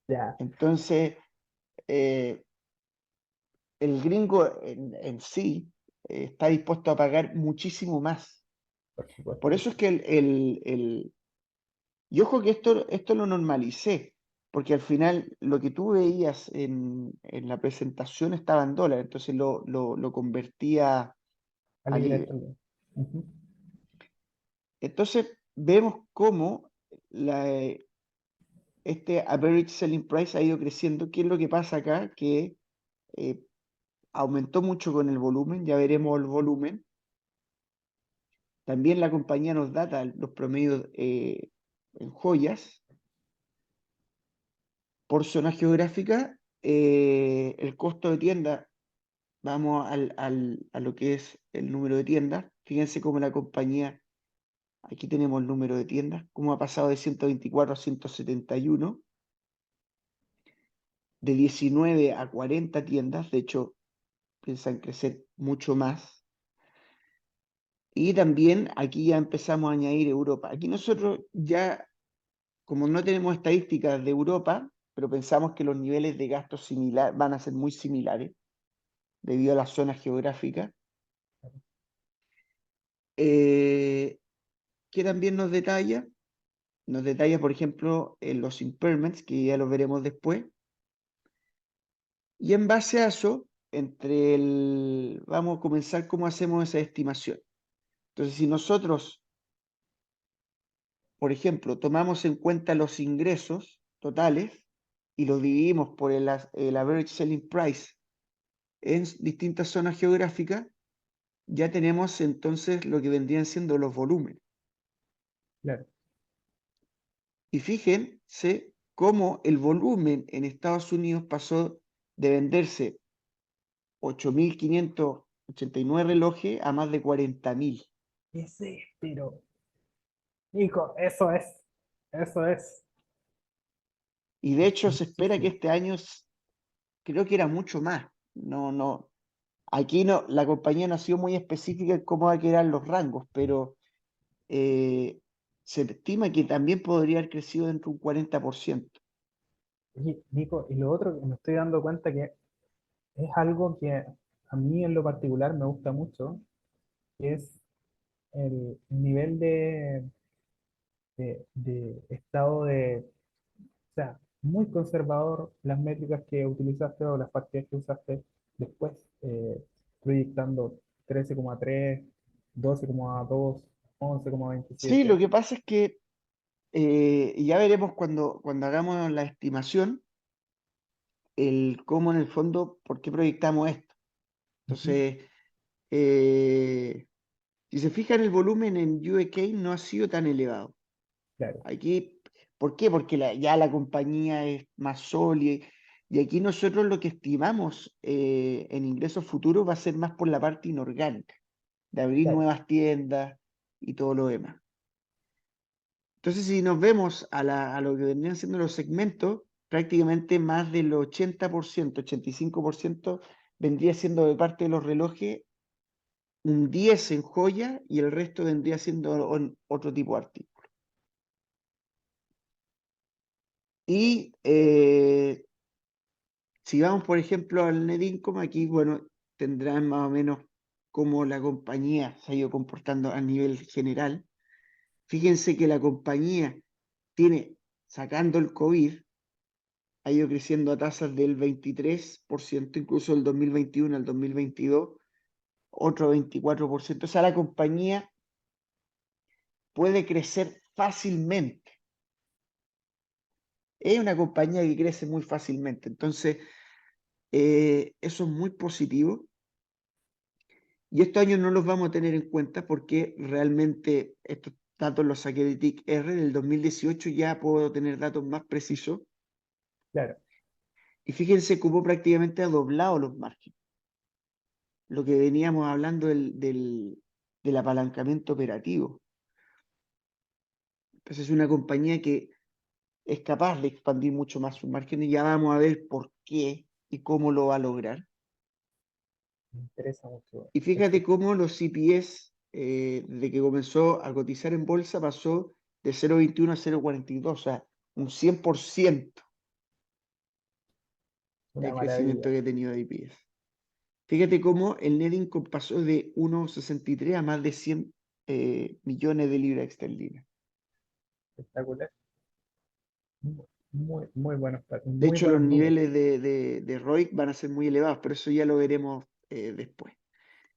Ya, Entonces, eh, el gringo en sí está dispuesto a pagar muchísimo más. por supuesto Por que eso es sí. que y ojo que esto lo normalicé, porque al final lo que tú veías en la presentación estaba en dólar, entonces lo convertía A a libre libre. esterlina. Ujú. Entonces vemos cómo este average selling price ha ido creciendo. ¿Qué es lo que pasa acá? Que eh, aumentó mucho con el volumen, ya veremos el volumen. También la compañía nos data los promedios en joyas por zona geográfica. El costo de tienda, vamos a lo que es el número de tiendas. Fíjense cómo la compañía, aquí tenemos el número de tiendas, cómo ha pasado de 124 a 171, de 19 a 40 tiendas, de hecho piensan crecer mucho más. Y también aquí ya empezamos a añadir Europa. Aquí nosotros ya, como no tenemos estadísticas de Europa, pero pensamos que los niveles de gasto van a ser muy similares debido a las zonas geográficas. ¿Qué también nos detalla? Nos detalla, por ejemplo, los impairments, que ya los veremos después. Y en base a eso, vamos a comenzar cómo hacemos esa estimación. Entonces, si nosotros, por ejemplo, tomamos en cuenta los ingresos totales y los dividimos por el average selling price en distintas zonas geográficas, ya tenemos entonces lo que vendrían siendo los volúmenes. Claro. Y fíjense cómo el volumen en Estados Unidos pasó de venderse 8.589 relojes a más de 40.000. Ese, pero, Nico, eso es. Eso es. Y de Es hecho se espera que muchísimo. este año, creo que era mucho más. Aquí no, la compañía no ha sido muy específica en cómo va a quedar los rangos, pero eh, se estima que también podría haber crecido dentro de un 40%. Oye, Nico, y lo otro que me estoy dando cuenta que es algo que a mí en lo particular me gusta mucho, que es el nivel de estado o sea, muy conservador las métricas que utilizaste o las partidas que usaste después, proyectando 13,3, 12,2, Sí, lo 11,27. que pasa es que y ya veremos cuando hagamos la estimación, cómo en el fondo, por qué proyectamos esto. Ujú. Entonces, si se fijan, el volumen en UK no ha sido tan elevado. Claro, Aquí ¿Por qué? Porque ya la compañía es más sólida. Y aquí nosotros lo que estimamos en ingresos futuros va a ser más por la parte inorgánica, de abrir Claro, nuevas tiendas y todo lo demás. Entonces, si nos vemos a lo que vendrían siendo los segmentos, prácticamente más del 80%, 85% vendría siendo de parte de los relojes, un 10 en joya y el resto vendría siendo otro tipo de artículos. Y si vamos, por ejemplo, al net income, aquí, bueno, tendrán más o menos cómo la compañía se ha ido comportando a nivel general. Fíjense que la compañía tiene, sacando el COVID, ha ido creciendo a tasas del 23%, incluso del 2021 al 2022, otro 24%. O sea, la compañía puede crecer fácilmente. Es una compañía que crece muy fácilmente. Entonces, eso es muy positivo. Y estos años no los vamos a tener en cuenta porque realmente estos datos los saqué de TIC-R. Del 2018 ya puedo tener datos más precisos. claro. Y fíjense cómo prácticamente ha doblado los márgenes. Lo que veníamos hablando del apalancamiento operativo. Entonces es una compañía que es capaz de expandir mucho más sus márgenes y ya vamos a ver por qué y cómo lo va a lograr. Me interesa mucho Y fíjate escuchar. cómo los CPS, de que comenzó a cotizar en bolsa, pasó de 0,21 a 0,42, o sea, un 100% Una de crecimiento maravilla, que ha tenido IPS. Fíjate cómo el net income pasó de 1,63 a más de 100 millones de libras esterlinas. espectacular. Muy, muy, muy buenos, De muy hecho, los buenos números. niveles de ROIC van a ser muy elevados, pero eso ya lo veremos después.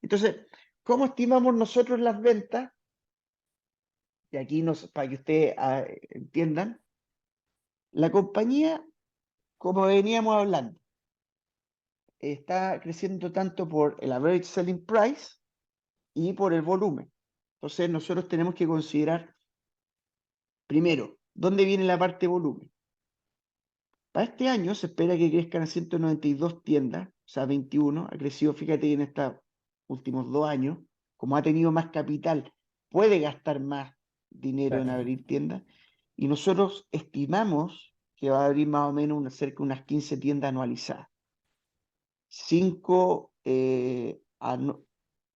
Entonces, ¿cómo estimamos nosotros las ventas? Y aquí para que ustedes entiendan, la compañía, como veníamos hablando, está creciendo tanto por el average selling price y por el volumen. Entonces, nosotros tenemos que considerar, primero, ¿dónde viene la parte de volumen? Para este año se espera que crezcan a 192 tiendas, o sea, 21. Ha crecido, fíjate, en estos últimos 2 años, como ha tenido más capital, puede gastar más dinero en Claro. abrir tiendas. Y nosotros estimamos que va a abrir más o menos cerca de unas 15 tiendas anualizadas. 5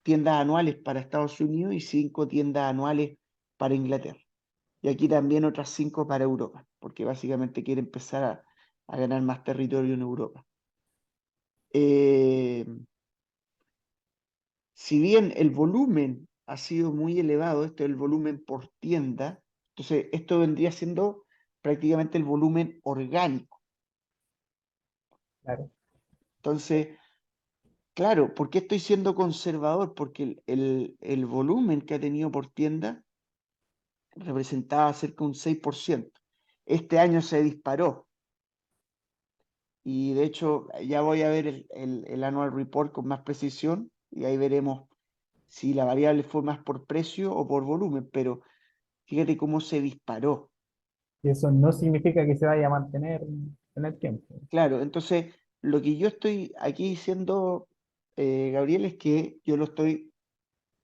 tiendas anuales para Estados Unidos y 5 tiendas anuales para Inglaterra. Y aquí también otras 5 para Europa, porque básicamente quiere empezar a ganar más territorio en Europa. Eh, si bien el volumen ha sido muy elevado, esto es el volumen por tienda, entonces esto vendría siendo prácticamente el volumen orgánico. Claro, Entonces, claro, ¿por qué estoy siendo conservador? Porque el volumen que ha tenido por tienda representaba cerca de un 6%. Este año se disparó y de hecho ya voy a ver el annual report con más precisión y ahí veremos si la variable fue más por precio o por volumen, pero fíjate cómo se disparó. y eso no significa que se vaya a mantener en el tiempo. Claro, entonces lo que yo estoy aquí diciendo, Gabriel, es que yo lo estoy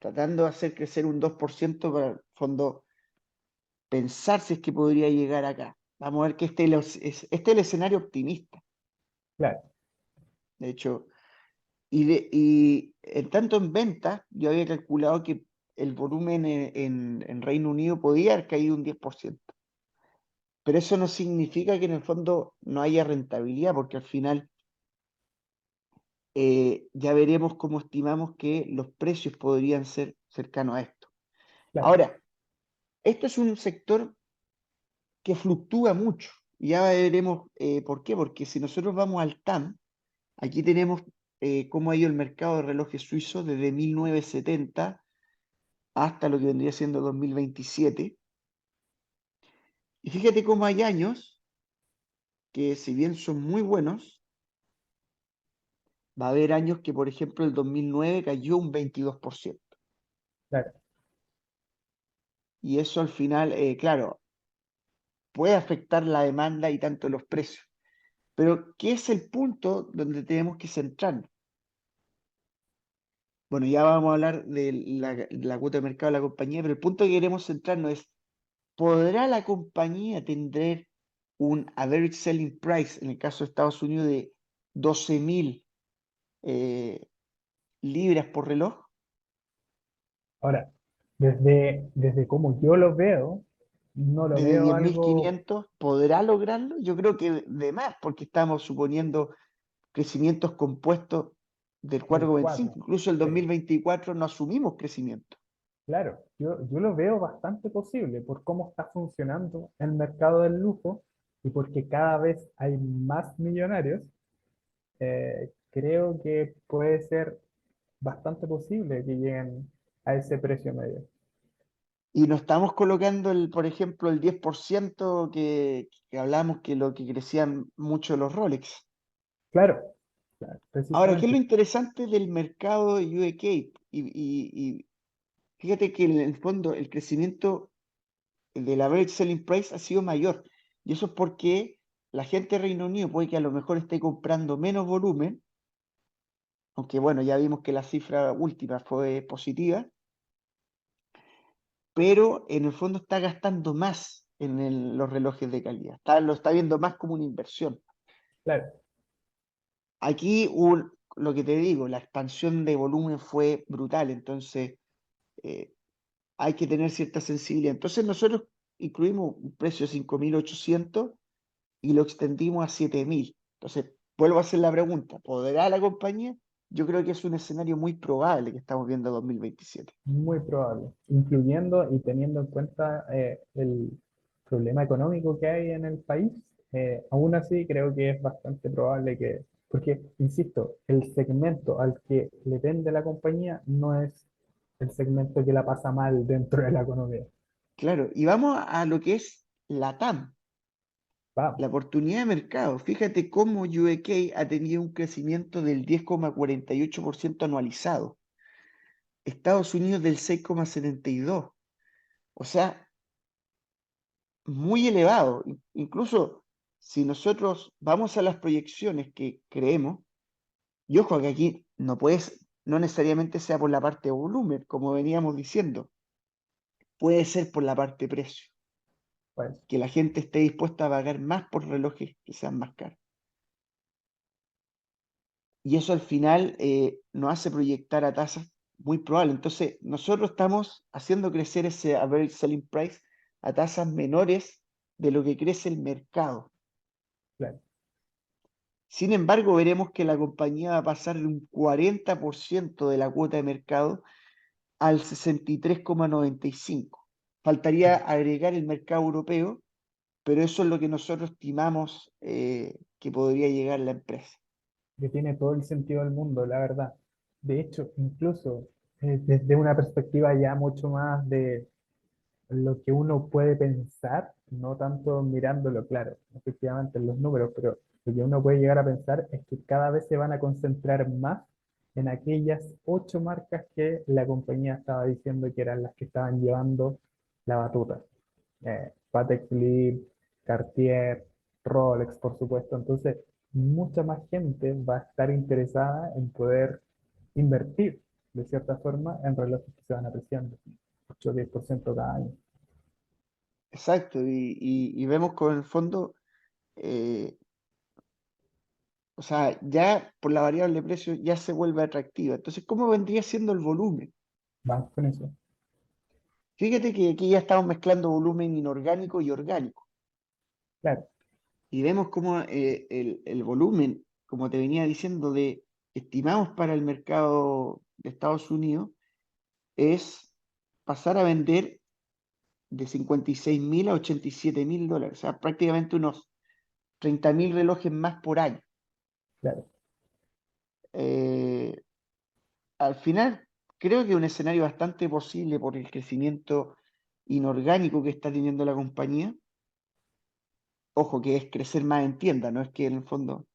tratando de hacer crecer un 2% para el fondo pensar si es que podría llegar acá. Vamos a ver que este es el escenario optimista. Claro, De hecho, y en tanto en ventas, yo había calculado que el volumen en Reino Unido podía haber caído un 10%. Pero eso no significa que en el fondo no haya rentabilidad, porque al final ya veremos cómo estimamos que los precios podrían ser cercanos a esto. claro, Ahora, esto es un sector que fluctúa mucho. Y ya veremos por qué, porque si nosotros vamos al TAM, aquí tenemos cómo ha ido el mercado de relojes suizos desde 1970 hasta lo que vendría siendo 2027. Y fíjate cómo hay años que si bien son muy buenos, va a haber años que, por ejemplo, el 2009 cayó un 22%. claro. Y eso al final, claro, puede afectar la demanda y tanto los precios. Pero, ¿qué es el punto donde tenemos que centrarnos? Bueno, ya vamos a hablar de la cuota de mercado de la compañía, pero el punto que queremos centrarnos es, ¿podrá la compañía tener un average selling price, en el caso de Estados Unidos, de 12.000 libras por reloj? Ahora, desde como yo lo veo, no lo Desde veo diez mil algo quinientos ¿podrá lograrlo? Yo creo que de más, porque estamos suponiendo crecimientos compuestos del del 4,25. 4. Incluso el Sí, 2024 no asumimos crecimiento. claro, yo lo veo bastante posible por cómo está funcionando el mercado del lujo y porque cada vez hay más millonarios. Creo que puede ser bastante posible que lleguen a ese precio medio. Y no estamos colocando, por ejemplo, el 10% que hablamos que lo que crecían mucho los Rolex. Claro, claro, Ahora, ¿qué es lo precisamente. interesante del mercado de UK? Y fíjate que en el fondo el crecimiento del average selling price ha sido mayor. Y eso es porque la gente de Reino Unido puede que a lo mejor esté comprando menos volumen, aunque bueno, ya vimos que la cifra última fue positiva, pero en el fondo está gastando más en los relojes de calidad. Lo está viendo más como una inversión. Claro, Aquí lo que te digo, la expansión de volumen fue brutal, entonces eh, hay que tener cierta sensibilidad. Entonces nosotros incluimos un precio de 5.800 y lo extendimos a 7.000. Entonces, vuelvo a hacer la pregunta, ¿podrá la compañía? Yo creo que es un escenario muy probable que estamos viendo 2027. muy probable, incluyendo y teniendo en cuenta el problema económico que hay en el país. Aún así creo que es bastante probable que, porque, insisto, el segmento al que le vende la compañía no es el segmento que la pasa mal dentro de la economía. Claro, y vamos a lo que es la TAM, Vamos, la oportunidad de mercado. Fíjate cómo UEK ha tenido un crecimiento del 10,48% anualizado, Estados Unidos del 6,72%. O sea, muy elevado. Incluso si nosotros vamos a las proyecciones que creemos, y ojo que aquí no necesariamente sea por la parte de volumen, como veníamos diciendo, puede ser por la parte de precio, pues, que la gente esté dispuesta a pagar más por relojes que sean más caros. Y eso al final nos hace proyectar a tasas muy probables. Entonces, nosotros estamos haciendo crecer ese average selling price a tasas menores de lo que crece el mercado. claro, Sin embargo, veremos que la compañía va a pasar de un 40% de la cuota de mercado al 63,95. Faltaría agregar el mercado europeo, pero eso es lo que nosotros estimamos que podría llegar la empresa. que tiene todo el sentido del mundo, la verdad. De hecho, incluso desde una perspectiva ya mucho más de lo que uno puede pensar, no tanto mirándolo, claro, efectivamente en los números, pero lo que uno puede llegar a pensar es que cada vez se van a concentrar más en aquellas 8 marcas que la compañía estaba diciendo que eran las que estaban llevando la batuta. Patek Philippe, Cartier, Rolex, por supuesto. Entonces, mucha más gente va a estar interesada en poder invertir, de cierta forma, en relojes que se van apreciando, 8 o 10% cada año. Exacto, y vemos con el fondo, eh, o sea, ya por la variable precio ya se vuelve atractiva. Entonces, ¿cómo vendría siendo el volumen? Vamos con eso. Fíjate que aquí ya estamos mezclando volumen inorgánico y orgánico. Claro, Y vemos cómo el volumen, como te venía diciendo, estimamos para el mercado de Estados Unidos, es pasar a vender de 56.000 a 87.000 dólares, o sea, prácticamente unos 30.000 relojes más por año. claro. Eh, Al final, creo que es un escenario bastante posible por el crecimiento inorgánico que está teniendo la compañía. Ojo, que es crecer más en tienda, no es que en el fondo.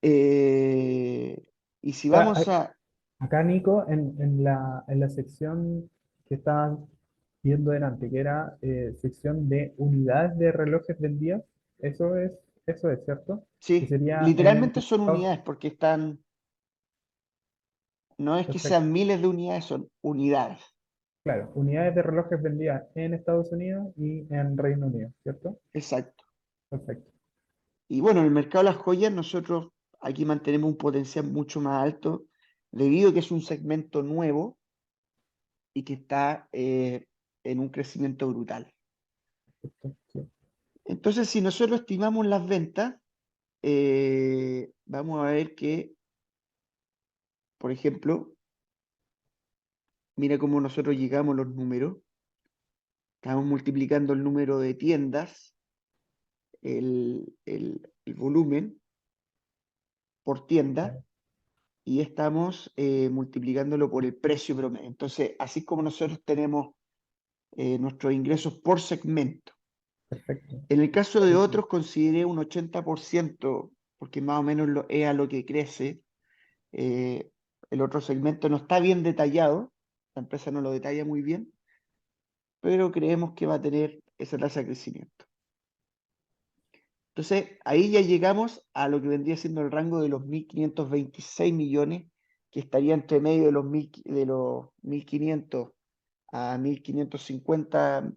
Eh, y si Acá, vamos a. acá, Nico, en la sección que está viendo delante, que era sección de unidades de relojes vendidas. Eso es, ¿cierto? Que Sí, sería en literalmente son Estados- unidades porque están, no es que perfecto. sean miles de unidades, son unidades. Claro, unidades de relojes vendidas en Estados Unidos y en Reino Unido, ¿cierto? Exacto. Perfecto. Y bueno, en el mercado de las joyas nosotros aquí mantenemos un potencial mucho más alto debido a que es un segmento nuevo y que está en un crecimiento brutal. Perfecto, sí. Entonces, si nosotros estimamos las ventas, vamos a ver que, por ejemplo, mira cómo nosotros llegamos a los números. Estamos multiplicando el número de tiendas, el volumen por tienda, Claro, y estamos multiplicándolo por el precio promedio. Entonces, así es como nosotros tenemos nuestros ingresos por segmento. perfecto. En el caso de Clarísimo. otros, consideré un 80%, porque más o menos es a lo que crece. Eh, el otro segmento no está bien detallado, la empresa no lo detalla muy bien, pero creemos que va a tener esa tasa de crecimiento. Entonces, ahí ya llegamos a lo que vendría siendo el rango de los 1.526 millones, que estaría entre medio de los 1.500 a 1.550 mil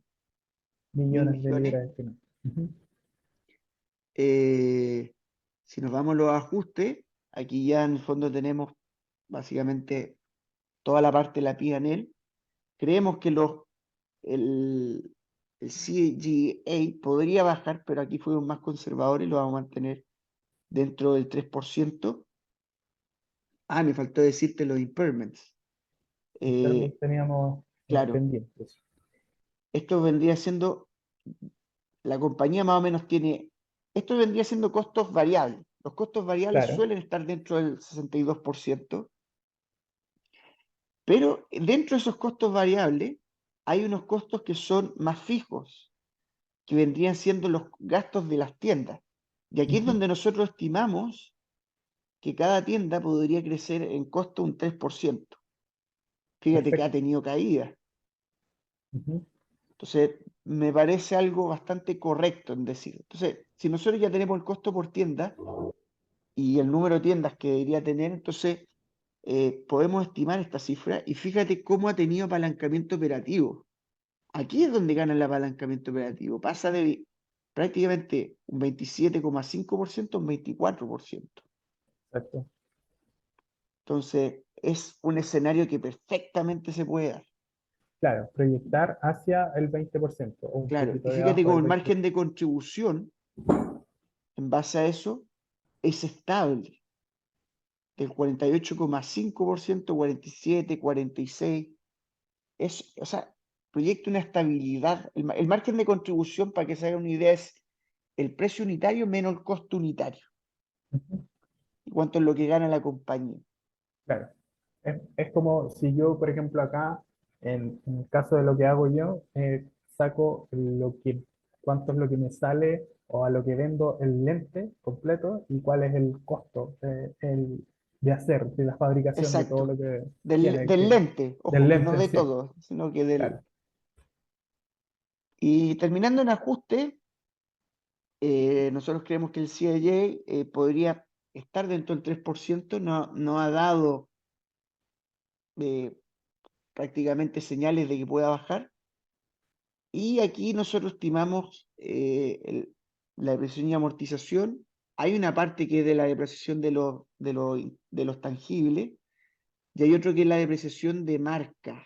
Millones de millones. libras estimadas. Ujú. Eh, si nos vamos a los ajustes, aquí ya en el fondo tenemos básicamente toda la parte de la P&L. Creemos que el, el CGA podría bajar, pero aquí fuimos más conservadores y lo vamos a mantener dentro del 3%. Ah, me faltó decirte los impairments. Entonces Eh, teníamos claro, pendientes. esto vendría siendo, la compañía más o menos tiene, esto vendría siendo costos variables. Los costos variables Claro. suelen estar dentro del 62%, pero dentro de esos costos variables hay unos costos que son más fijos, que vendrían siendo los gastos de las tiendas. Y aquí es Ujú. donde nosotros estimamos que cada tienda podría crecer en costo un 3%. Fíjate que ha Perfecto. tenido caída. Ujú. Entonces, me parece algo bastante correcto en decir. Entonces, si nosotros ya tenemos el costo por tienda y el número de tiendas que debería tener, entonces podemos estimar esta cifra y fíjate cómo ha tenido apalancamiento operativo. Aquí es donde gana el apalancamiento operativo. Pasa de prácticamente un 27,5% a un 24%. Exacto. Entonces, es un escenario que perfectamente se puede dar. Claro, proyectar hacia el 20% o un Claro, poquito y fíjate debajo cómo del el 20%. margen de contribución, en base a eso, es estable, del 48,5%, 47, 46. O sea, proyecta una estabilidad. El margen de contribución, para que se haga una idea, es el precio unitario menos el costo unitario. Ujú. Y cuánto es lo que gana la compañía. Claro. Es como si yo, por ejemplo, acá, en el caso de lo que hago yo, saco cuánto es lo que me sale o a lo que vendo el lente completo y cuál es el costo de hacer, de la fabricación de todo Exacto. lo que Del, tiene del lente, del ojo, que no lente en de sí. todo, sino que del. Claro. Y terminando en ajuste, nosotros creemos que el CIJ podría estar dentro del 3%, no ha dado eh, prácticamente señales de que pueda bajar. Y aquí nosotros estimamos la depreciación y amortización. Hay una parte que es de la depreciación de los tangibles y hay otro que es la depreciación de marca.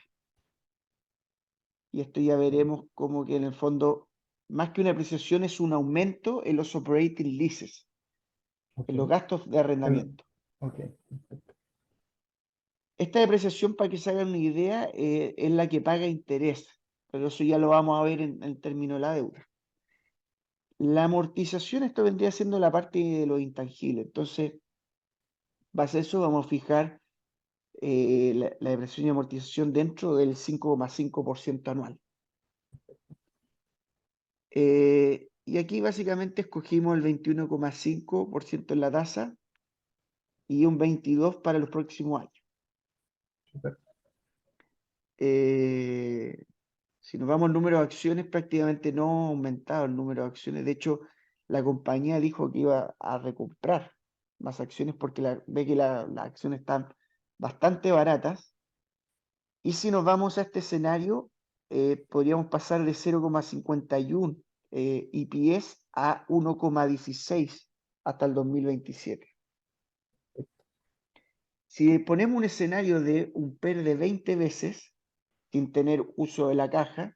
Y esto ya veremos como que en el fondo, más que una depreciación, es un aumento en los operating leases, Ok. en los gastos de El- arrendamiento. ok, perfecto. Esta depreciación, para que se hagan una idea, es la que paga interés, pero eso ya lo vamos a ver en términos de la deuda. La amortización, esto vendría siendo la parte de lo intangible. Entonces, base a eso, vamos a fijar la depreciación y amortización dentro del 5,5% anual. Y aquí básicamente escogimos el 21,5% en la tasa y un 22% para los próximos años. Súper. Eh, Si nos vamos al número de acciones, prácticamente no ha aumentado el número de acciones. De hecho, la compañía dijo que iba a recomprar más acciones porque ve que las acciones están bastante baratas. Y si nos vamos a este escenario, podríamos pasar de 0,51 EPS a 1,16 hasta el 2027. Si ponemos un escenario de un PER de 20 veces, sin tener uso de la caja,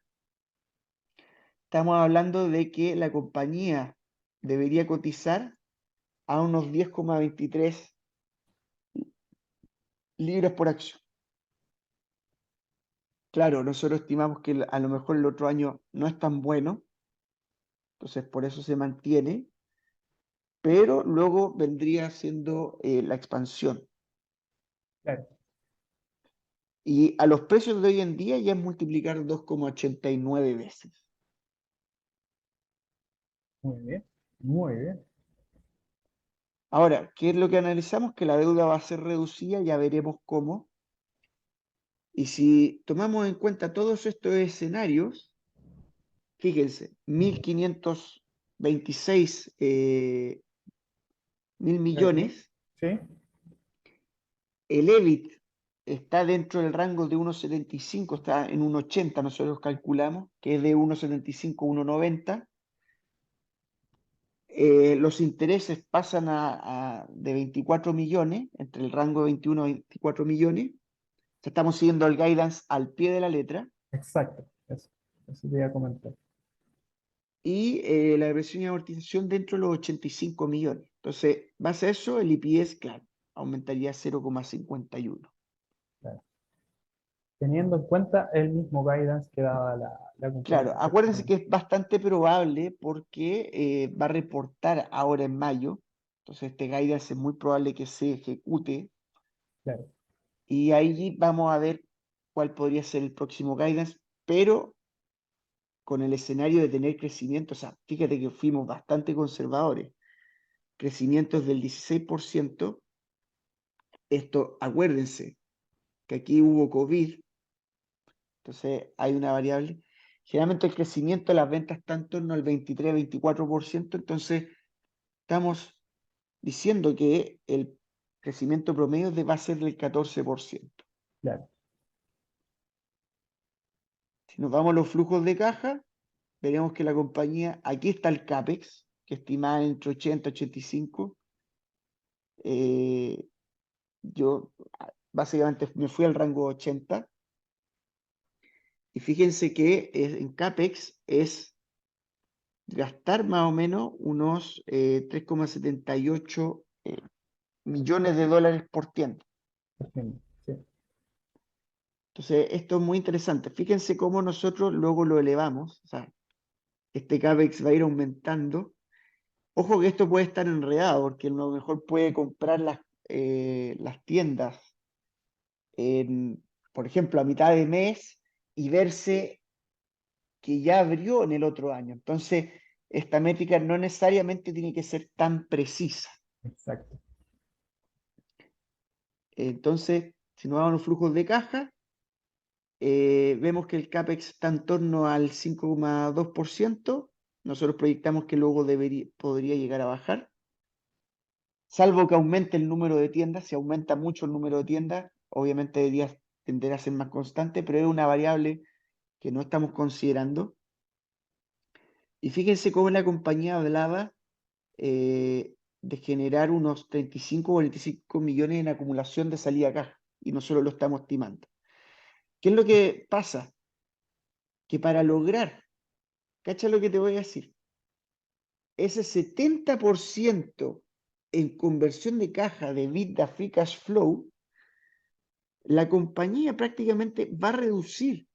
estamos hablando de que la compañía debería cotizar a unos 10,23 libras por acción. Claro, nosotros estimamos que a lo mejor el otro año no es tan bueno, entonces por eso se mantiene, pero luego vendría siendo la expansión. Claro, Y a los precios de hoy en día ya es multiplicar 2,89 veces. muy bien, muy bien. Ahora, ¿qué es lo que analizamos? Que la deuda va a ser reducida, ya veremos cómo. Y si tomamos en cuenta todos estos escenarios, fíjense, 1.526 mil Revenue, millones, ¿sí? el EBIT está dentro del rango de 1,75, está en 1,80, nosotros calculamos, que es de 1,75 a 1,90. Los intereses pasan de 24 millones, entre el rango de 21 y 24 millones. Estamos siguiendo el guidance al pie de la letra. Exacto, eso te iba a comentar. Y la depreciación y amortización dentro de los 85 millones. Entonces, base a eso, el EPS, claro, aumentaría a 0,51. Claro. Teniendo en cuenta el mismo guidance que daba la Claro, compañía. acuérdense que es bastante probable porque va a reportar ahora en mayo. Entonces, este guidance es muy probable que se ejecute. Claro, Y ahí vamos a ver cuál podría ser el próximo guidance, pero con el escenario de tener crecimiento, o sea, fíjate que fuimos bastante conservadores, crecimientos del 16%, esto, acuérdense que aquí hubo COVID, entonces hay una variable, generalmente el crecimiento de las ventas está en torno al 23-24%, entonces estamos diciendo que el crecimiento promedio va a ser del 14%. claro. Si nos vamos a los flujos de caja, veremos que la compañía, aquí está el CAPEX, que estimaba entre 80 y 85. Eh, yo básicamente me fui al rango 80. Y fíjense que en CAPEX es gastar más o menos unos 3,78 millones de dólares por tienda. Entiendo, sí, Entonces, esto es muy interesante. Fíjense cómo nosotros luego lo elevamos. O sea, este CAPEX va a ir aumentando. Ojo que esto puede estar enredado, porque a lo mejor puede comprar las tiendas, por ejemplo, a mitad de mes y verse que ya abrió en el otro año. Entonces, esta métrica no necesariamente tiene que ser tan precisa. exacto. Entonces, si nos vamos a los flujos de caja, vemos que el CAPEX está en torno al 5,2%. Nosotros proyectamos que luego podría llegar a bajar, salvo que aumente el número de tiendas. Si aumenta mucho el número de tiendas, obviamente debería tender a ser más constante, pero es una variable que no estamos considerando. Y fíjense cómo la compañía hablaba de generar unos 35 o 45 millones en acumulación de salida a caja, y nosotros lo estamos estimando. ¿Qué es lo que pasa? Que para lograr, cacha lo que te voy a decir, ese 70% en conversión de caja de EBITDA Free Cash Flow, la compañía prácticamente va a reducir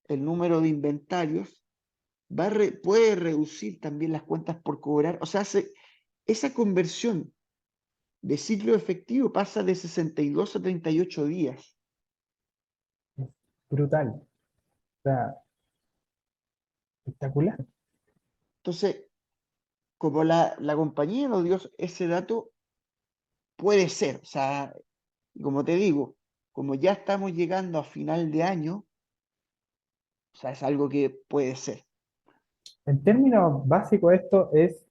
el número de inventarios, puede reducir también las cuentas por cobrar, o sea, esa conversión de ciclo efectivo pasa de 62 a 38 días. Es brutal. O sea, espectacular. Entonces, como la compañía nos dio ese dato, puede ser, o sea, como te digo, como ya estamos llegando a final de año, O sea, es algo que puede ser. En términos básicos, esto es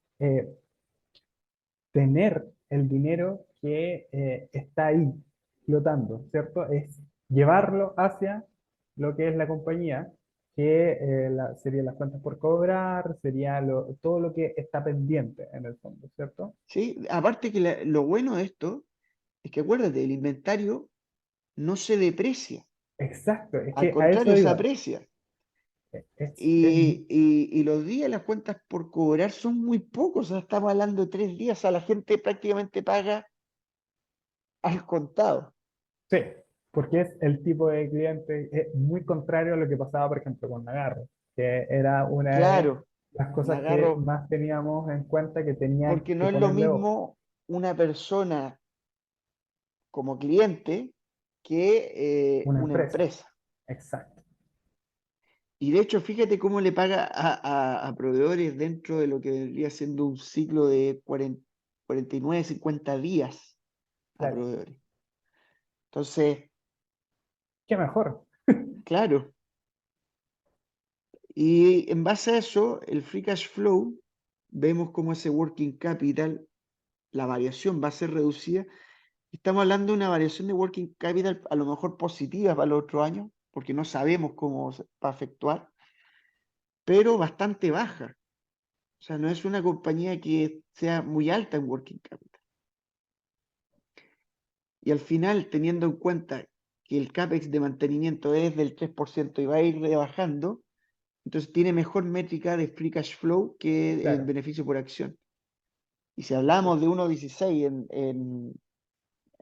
tener el dinero que está ahí flotando, ¿cierto? Es llevarlo hacia lo que es la compañía, que serían las cuentas por cobrar, sería todo lo que está pendiente en el fondo, ¿cierto? ¿Sí? Aparte que lo bueno de esto es que acuérdate, el inventario no se deprecia, Exacto, es al que a eso contrario, se iba. aprecia. Es Y los días, las cuentas por cobrar son muy pocos, o sea, estamos hablando de 3 días, o sea, la gente prácticamente paga al contado. sí, porque es el tipo de cliente, es muy contrario a lo que pasaba, por ejemplo, con Nagarro, que era una de Claro, las me cosas que agarro, más teníamos en cuenta que tenían porque que no es lo ponerle ojo. mismo una persona como cliente que Una una empresa, empresa. exacto, Y de hecho, fíjate cómo le paga a proveedores dentro de lo que vendría siendo un ciclo de 49, 50 días a claro. proveedores. Entonces, ¿Qué mejor? claro, y en base a eso, el free cash flow, vemos cómo ese working capital, la variación va a ser reducida. Estamos hablando de una variación de working capital a lo mejor positiva para los otros años, porque no sabemos cómo va a efectuar, pero bastante baja. O sea, no es una compañía que sea muy alta en working capital. Y al final, teniendo en cuenta que el CAPEX de mantenimiento es del 3% y va a ir rebajando, entonces tiene mejor métrica de free cash flow que en Claro, beneficio por acción. Y si hablamos de 1,16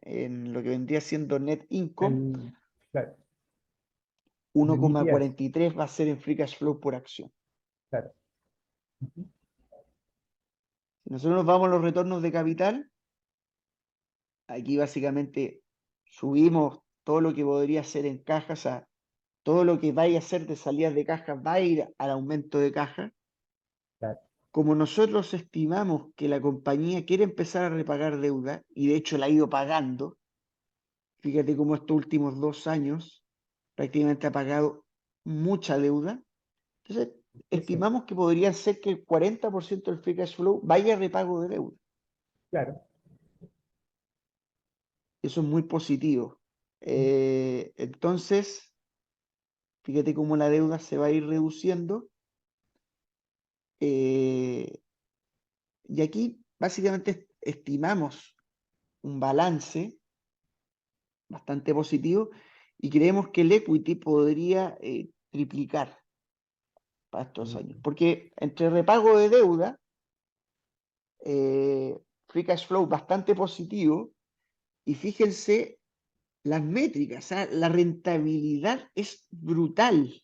en lo que vendría siendo net income, el, claro, uno en coma EPS, cuarenta y tres va a ser en free cash flow por acción. claro. Ujú. Si nosotros nos vamos a los retornos de capital, aquí básicamente subimos todo lo que podría ser en caja, o sea, todo lo que vaya a ser de salidas de caja va a ir al aumento de caja. Claro, Como nosotros estimamos que la compañía quiere empezar a repagar deuda, y de hecho la ha ido pagando, fíjate cómo estos últimos 2 años prácticamente ha pagado mucha deuda. Entonces, sí, sí, estimamos que podría ser que el 40% del free cash flow vaya a repago de deuda. claro. Eso es muy positivo. Entonces, fíjate cómo la deuda se va a ir reduciendo. eh, y aquí básicamente estimamos un balance bastante positivo y creemos que el equity podría triplicar para estos años. Mm. Porque entre repago de deuda, eh, free cash flow bastante positivo, y fíjense las métricas, o sea, la rentabilidad es brutal.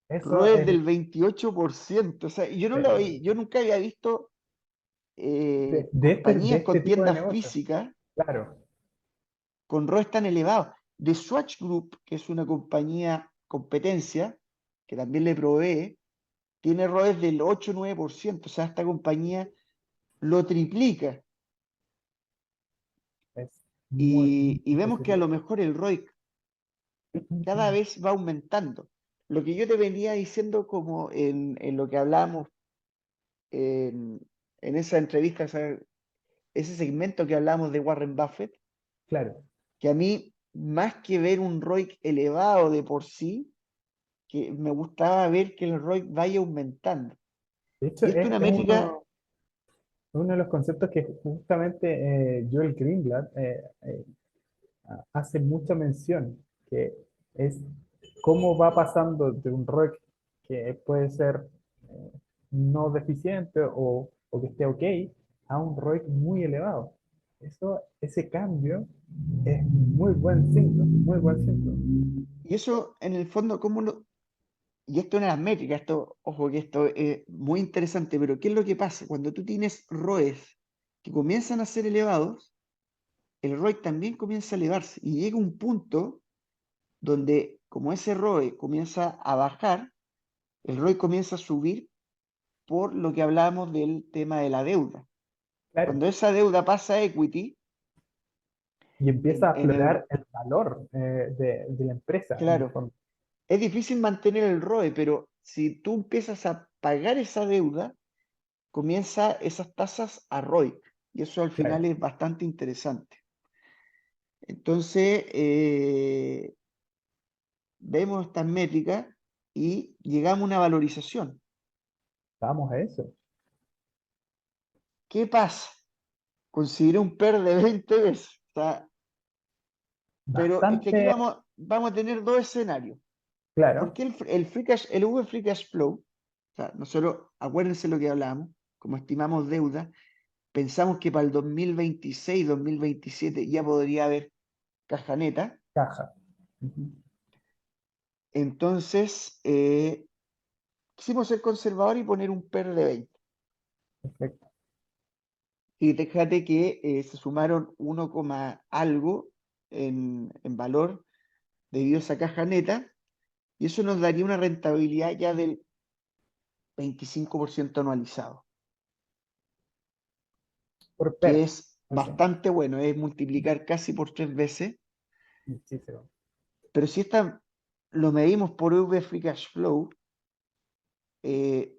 Eso ROE es, del 28%. O sea, yo nunca había visto de compañías este con tipo de tiendas negocio, físicas claro. con ROEs tan elevados. The Swatch Group, que es una compañía competencia, que también le provee, tiene ROEs del 8 o 9%. O sea, esta compañía lo triplica. Es Y muy vemos que a positivo. lo mejor el ROIC cada vez va aumentando. Lo que yo te venía diciendo como en lo que hablábamos en, en esa entrevista, ese segmento que hablábamos de Warren Buffett, Claro. que a mí, más que ver un ROIC elevado de por sí, que me gustaba ver que el ROIC vaya aumentando. De hecho, Y esto es una es métrica, uno de los conceptos que justamente Joel Greenblatt hace mucha mención, que es cómo va pasando de un ROIC que puede ser eh, no deficiente o que esté ok, a un ROIC muy elevado. Ese cambio es muy buen síntoma, muy buen síntoma. y eso en el fondo, y esto es una de las métricas, esto, ojo que esto es muy interesante, pero ¿qué es lo que pasa? Cuando tú tienes ROEs que comienzan a ser elevados, el ROIC también comienza a elevarse y llega un punto donde como ese ROE comienza a bajar, el ROI comienza a subir por lo que hablábamos del tema de la deuda. Claro, Cuando esa deuda pasa a equity, y empieza a en el, aflorar el valor de la empresa en el claro, fondo. es difícil mantener el ROE, pero si tú empiezas a pagar esa deuda, comienza esas tasas a ROIC, y eso al Claro, final es bastante interesante. Entonces, vemos estas métricas y llegamos a una valorización. vamos a eso. ¿Qué pasa? Consideré un PER de 20 veces. O sea, pero es que aquí Bastante vamos a tener dos escenarios. ¿Por claro, qué el V Free Cash Flow? O sea, nosotros, acuérdense lo que hablamos, como estimamos deuda, pensamos que para el 2026, 2027 ya podría haber caja neta. caja. Ujú, Entonces, quisimos ser conservador y poner un PER de 20. perfecto. Y fíjate que se sumaron 1, algo en valor debido a esa caja neta, y eso nos daría una rentabilidad ya del 25% anualizado, Por que PER, es así, bastante bueno, es multiplicar casi por 3 veces, muchísimo. pero si esta lo medimos por V Free Cash Flow,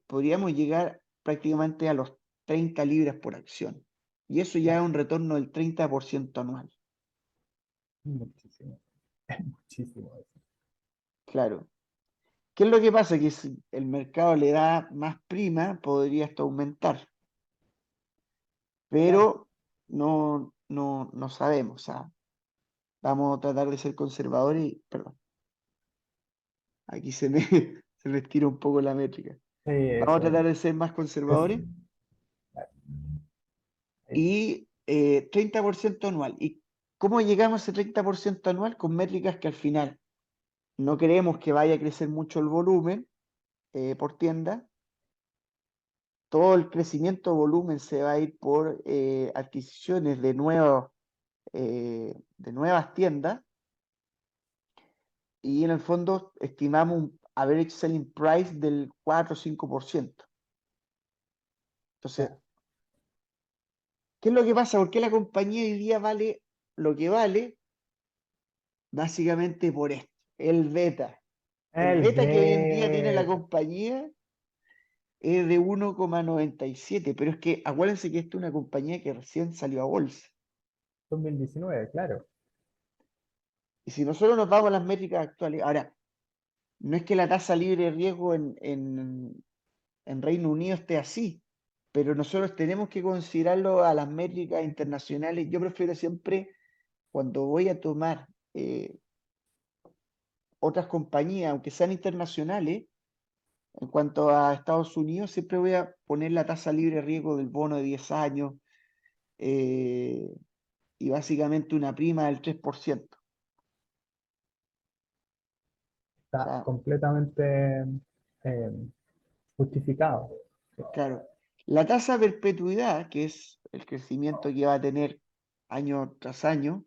podríamos llegar prácticamente a los 30 libras por acción, y eso ya Ya, es un retorno del 30% anual. muchísimo. Es muchísimo eso. Claro. ¿Qué es lo que pasa? Que si el mercado le da más prima, podría esto aumentar, Claro. pero no sabemos. O sea, vamos a tratar de ser conservadores y, perdón, aquí se me estira un poco la métrica. Sí, Vamos a eso tratar de ser más es- conservadores claro, ahí sí. y 30% anual. ¿Y cómo llegamos a ese 30% anual? Con métricas que al final no creemos que vaya a crecer mucho el volumen por tienda. Todo el crecimiento volumen se va a ir por adquisiciones de nuevas tiendas, y en el fondo estimamos un average selling price del 4 o 5%. Entonces, Ya. ¿qué es lo que pasa? ¿Por qué la compañía hoy día vale lo que vale? Básicamente por esto, el beta. El El beta que hoy en día tiene la beta. compañía es de 1,97, pero es que acuérdense que esta es una compañía que recién salió a bolsa. 2019, claro. Y si nosotros nos vamos a las métricas actuales, ahora, no es que la tasa libre de riesgo en Reino Unido esté así, pero nosotros tenemos que considerarlo a las métricas internacionales. Yo prefiero siempre, cuando voy a tomar otras compañías, aunque sean internacionales, en cuanto a Estados Unidos, siempre voy a poner la tasa libre de riesgo del bono de 10 años, eh, y básicamente una prima del 3%. O Está sea, completamente eh, justificado. claro, la tasa de perpetuidad, que es el crecimiento que va a tener año tras año,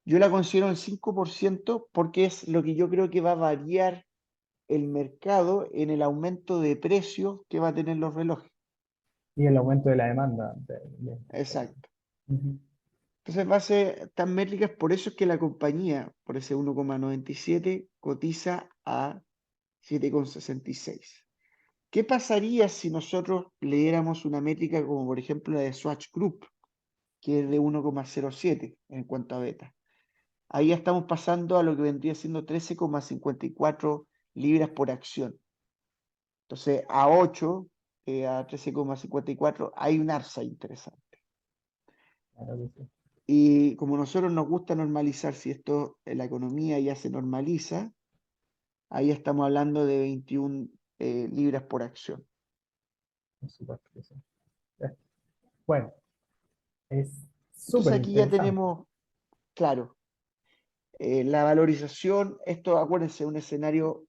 yo la considero en 5% porque es lo que yo creo que va a variar el mercado en el aumento de precios que va a tener los relojes. Y el aumento de la demanda. Exacto. Ujú. Entonces, va a ser tan métricas, por eso es que la compañía, por ese 1,97, cotiza a 7,66. ¿Qué pasaría si nosotros le diéramos una métrica como por ejemplo la de Swatch Group, que es de 1,07 en cuanto a beta? Ahí ya estamos pasando a lo que vendría siendo 13,54 libras por acción. Entonces, a 8, a 13,54, hay un alza interesante. Claro que sí. Y como a nosotros nos gusta normalizar, si esto en la economía ya se normaliza, ahí estamos hablando de 21 libras por acción. Por supuesto que sí. Eh, Bueno, es Entonces súper aquí ya interesante. tenemos, claro, la valorización. Esto, acuérdense, es un escenario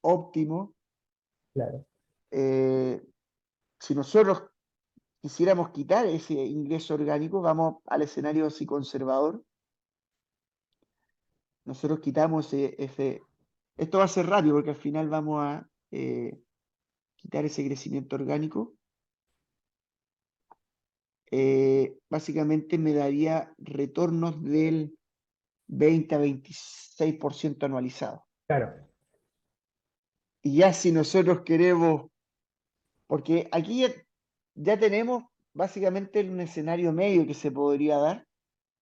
óptimo. Claro. eh, si nosotros quisiéramos quitar ese ingreso orgánico, vamos al escenario así conservador. Nosotros quitamos esto va a ser rápido porque al final vamos a quitar ese crecimiento orgánico. Básicamente me daría retornos del 20 a 26% anualizado. Claro. Y ya si nosotros queremos, porque aquí ya tenemos básicamente un escenario medio que se podría dar,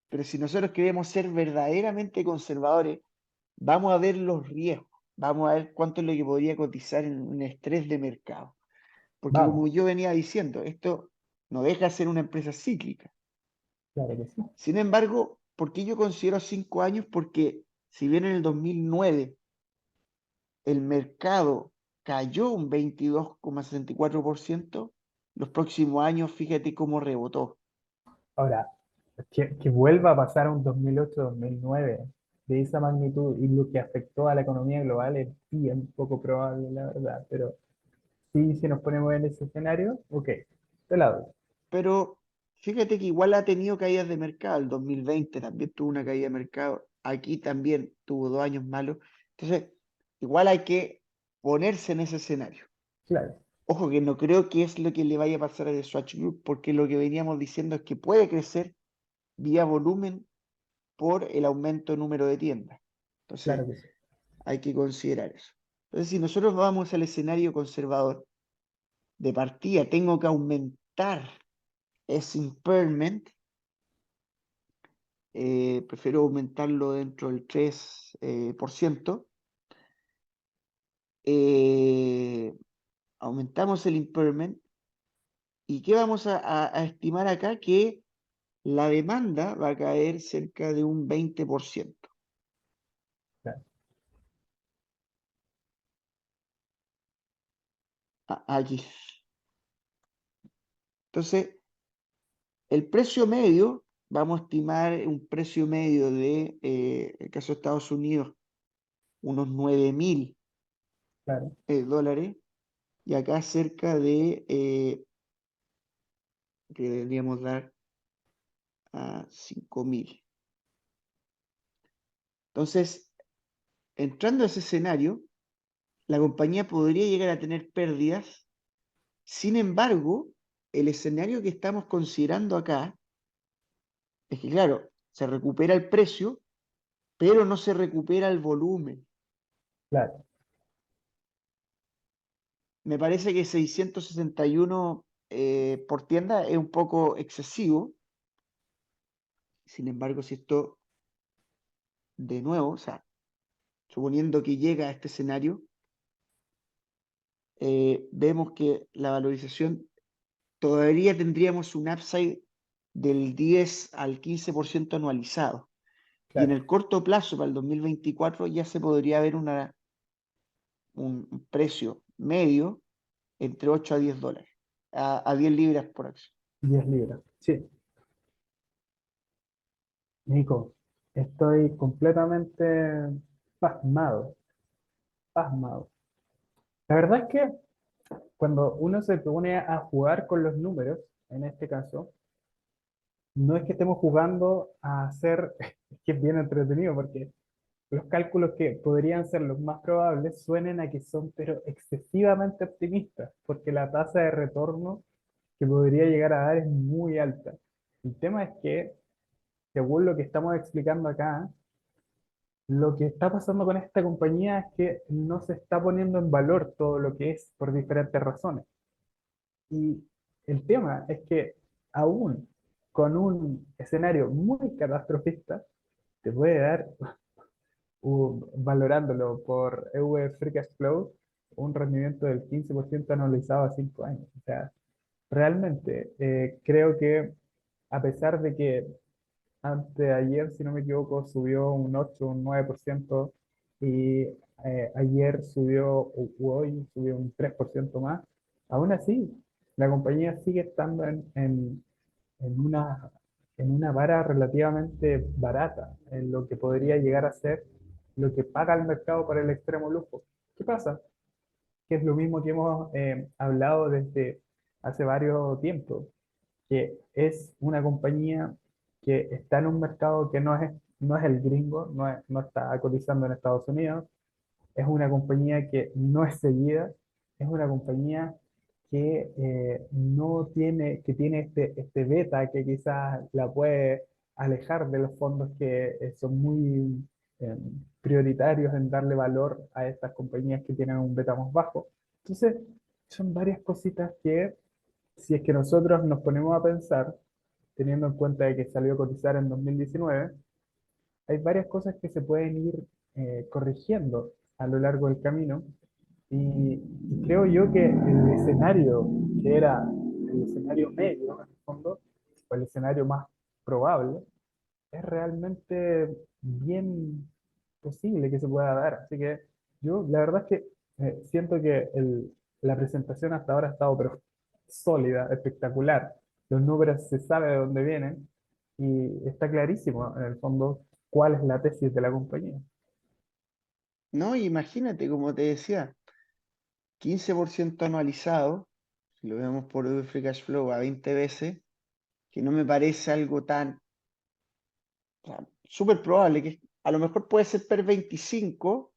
pero si nosotros queremos ser verdaderamente conservadores, vamos a ver los riesgos, vamos a ver cuánto es lo que podría cotizar en un estrés de mercado. Porque como Vamos, yo venía diciendo, esto no deja de ser una empresa cíclica. claro que sí. Sin embargo, ¿por qué yo considero 5 años? Porque si bien en el 2009 el mercado cayó un 22,64%, los próximos años fíjate cómo rebotó. Ahora, que vuelva a pasar un 2008-2009 de esa magnitud y lo que afectó a la economía global es bien poco probable, la verdad. Pero sí, si nos ponemos en ese escenario, ok, te la doy. Pero fíjate que igual ha tenido caídas de mercado. El 2020 también tuvo una caída de mercado. Aquí también tuvo 2 años malos. Entonces, igual hay que ponerse en ese escenario. Claro, Ojo que no creo que es lo que le vaya a pasar a The Swatch Group, porque lo que veníamos diciendo es que puede crecer vía volumen por el aumento de número de tiendas. claro Entonces, que sí. hay que considerar eso. Entonces, si nosotros vamos al escenario conservador, de partida tengo que aumentar ese impairment, prefiero aumentarlo dentro del 3%. eh, Aumentamos el impairment. ¿Y qué vamos a estimar acá? Que la demanda va a caer cerca de un 20%. Claro. Aquí. Entonces, el precio medio, vamos a estimar un precio medio de, el caso de Estados Unidos, unos 9.000 Claro, dólares, y acá cerca de, que deberíamos dar a 5.000. Entonces, entrando a ese escenario, la compañía podría llegar a tener pérdidas. Sin embargo, el escenario que estamos considerando acá es que, claro, se recupera el precio, pero no se recupera el volumen. claro. Me parece que 661 por tienda es un poco excesivo. Sin embargo, si esto de nuevo, o sea, suponiendo que llega a este escenario, vemos que la valorización todavía tendríamos un upside del 10 al 15% anualizado. Y en Claro. el corto plazo, para el 2024, ya se podría ver un precio medio entre 8 a 10 dólares, a 10 libras por acción. 10 libras. Sí, Nico, estoy completamente pasmado, pasmado. La verdad es que cuando uno se pone a jugar con los números, en este caso, no es que estemos jugando a hacer, es que es bien entretenido porque los cálculos que podrían ser los más probables suenen a que son pero excesivamente optimistas, porque la tasa de retorno que podría llegar a dar es muy alta. El tema es que, según lo que estamos explicando acá, lo que está pasando con esta compañía es que no se está poniendo en valor todo lo que es por diferentes razones. Y el tema es que aún con un escenario muy catastrofista, te puede dar, valorándolo por EV Free Cash Flow, un rendimiento del 15% anualizado a 5 años. O sea, realmente creo que a pesar de que antes de ayer, si no me equivoco, subió un 8 un 9% y ayer subió, u hoy subió un 3% más. Aún así, la compañía sigue estando en una, en una vara relativamente barata, en lo que podría llegar a ser lo que paga el mercado para el extremo lujo. ¿Qué pasa? Que es lo mismo que hemos hablado desde hace varios tiempos, que es una compañía que está en un mercado que no es el gringo, no está cotizando en Estados Unidos, es una compañía que no es seguida, es una compañía que no tiene, que tiene este beta que quizás la puede alejar de los fondos que son muy, prioritarios en darle valor a estas compañías que tienen un beta más bajo. Entonces, son varias cositas que, si es que nosotros nos ponemos a pensar, teniendo en cuenta de que salió a cotizar en 2019, hay varias cosas que se pueden ir corrigiendo a lo largo del camino. Y creo yo que el escenario, que era el escenario medio, en el fondo, o el escenario más probable, es realmente bien posible que se pueda dar. Así que yo, la verdad es que siento que la presentación hasta ahora ha estado pero sólida, espectacular. Los números se sabe de dónde vienen y está clarísimo, en el fondo, cuál es la tesis de la compañía. No, imagínate, como te decía, 15% anualizado, si lo vemos por Free Cash Flow a 20 veces, que no me parece algo tan, o sea, súper probable, que a lo mejor puede ser per 25,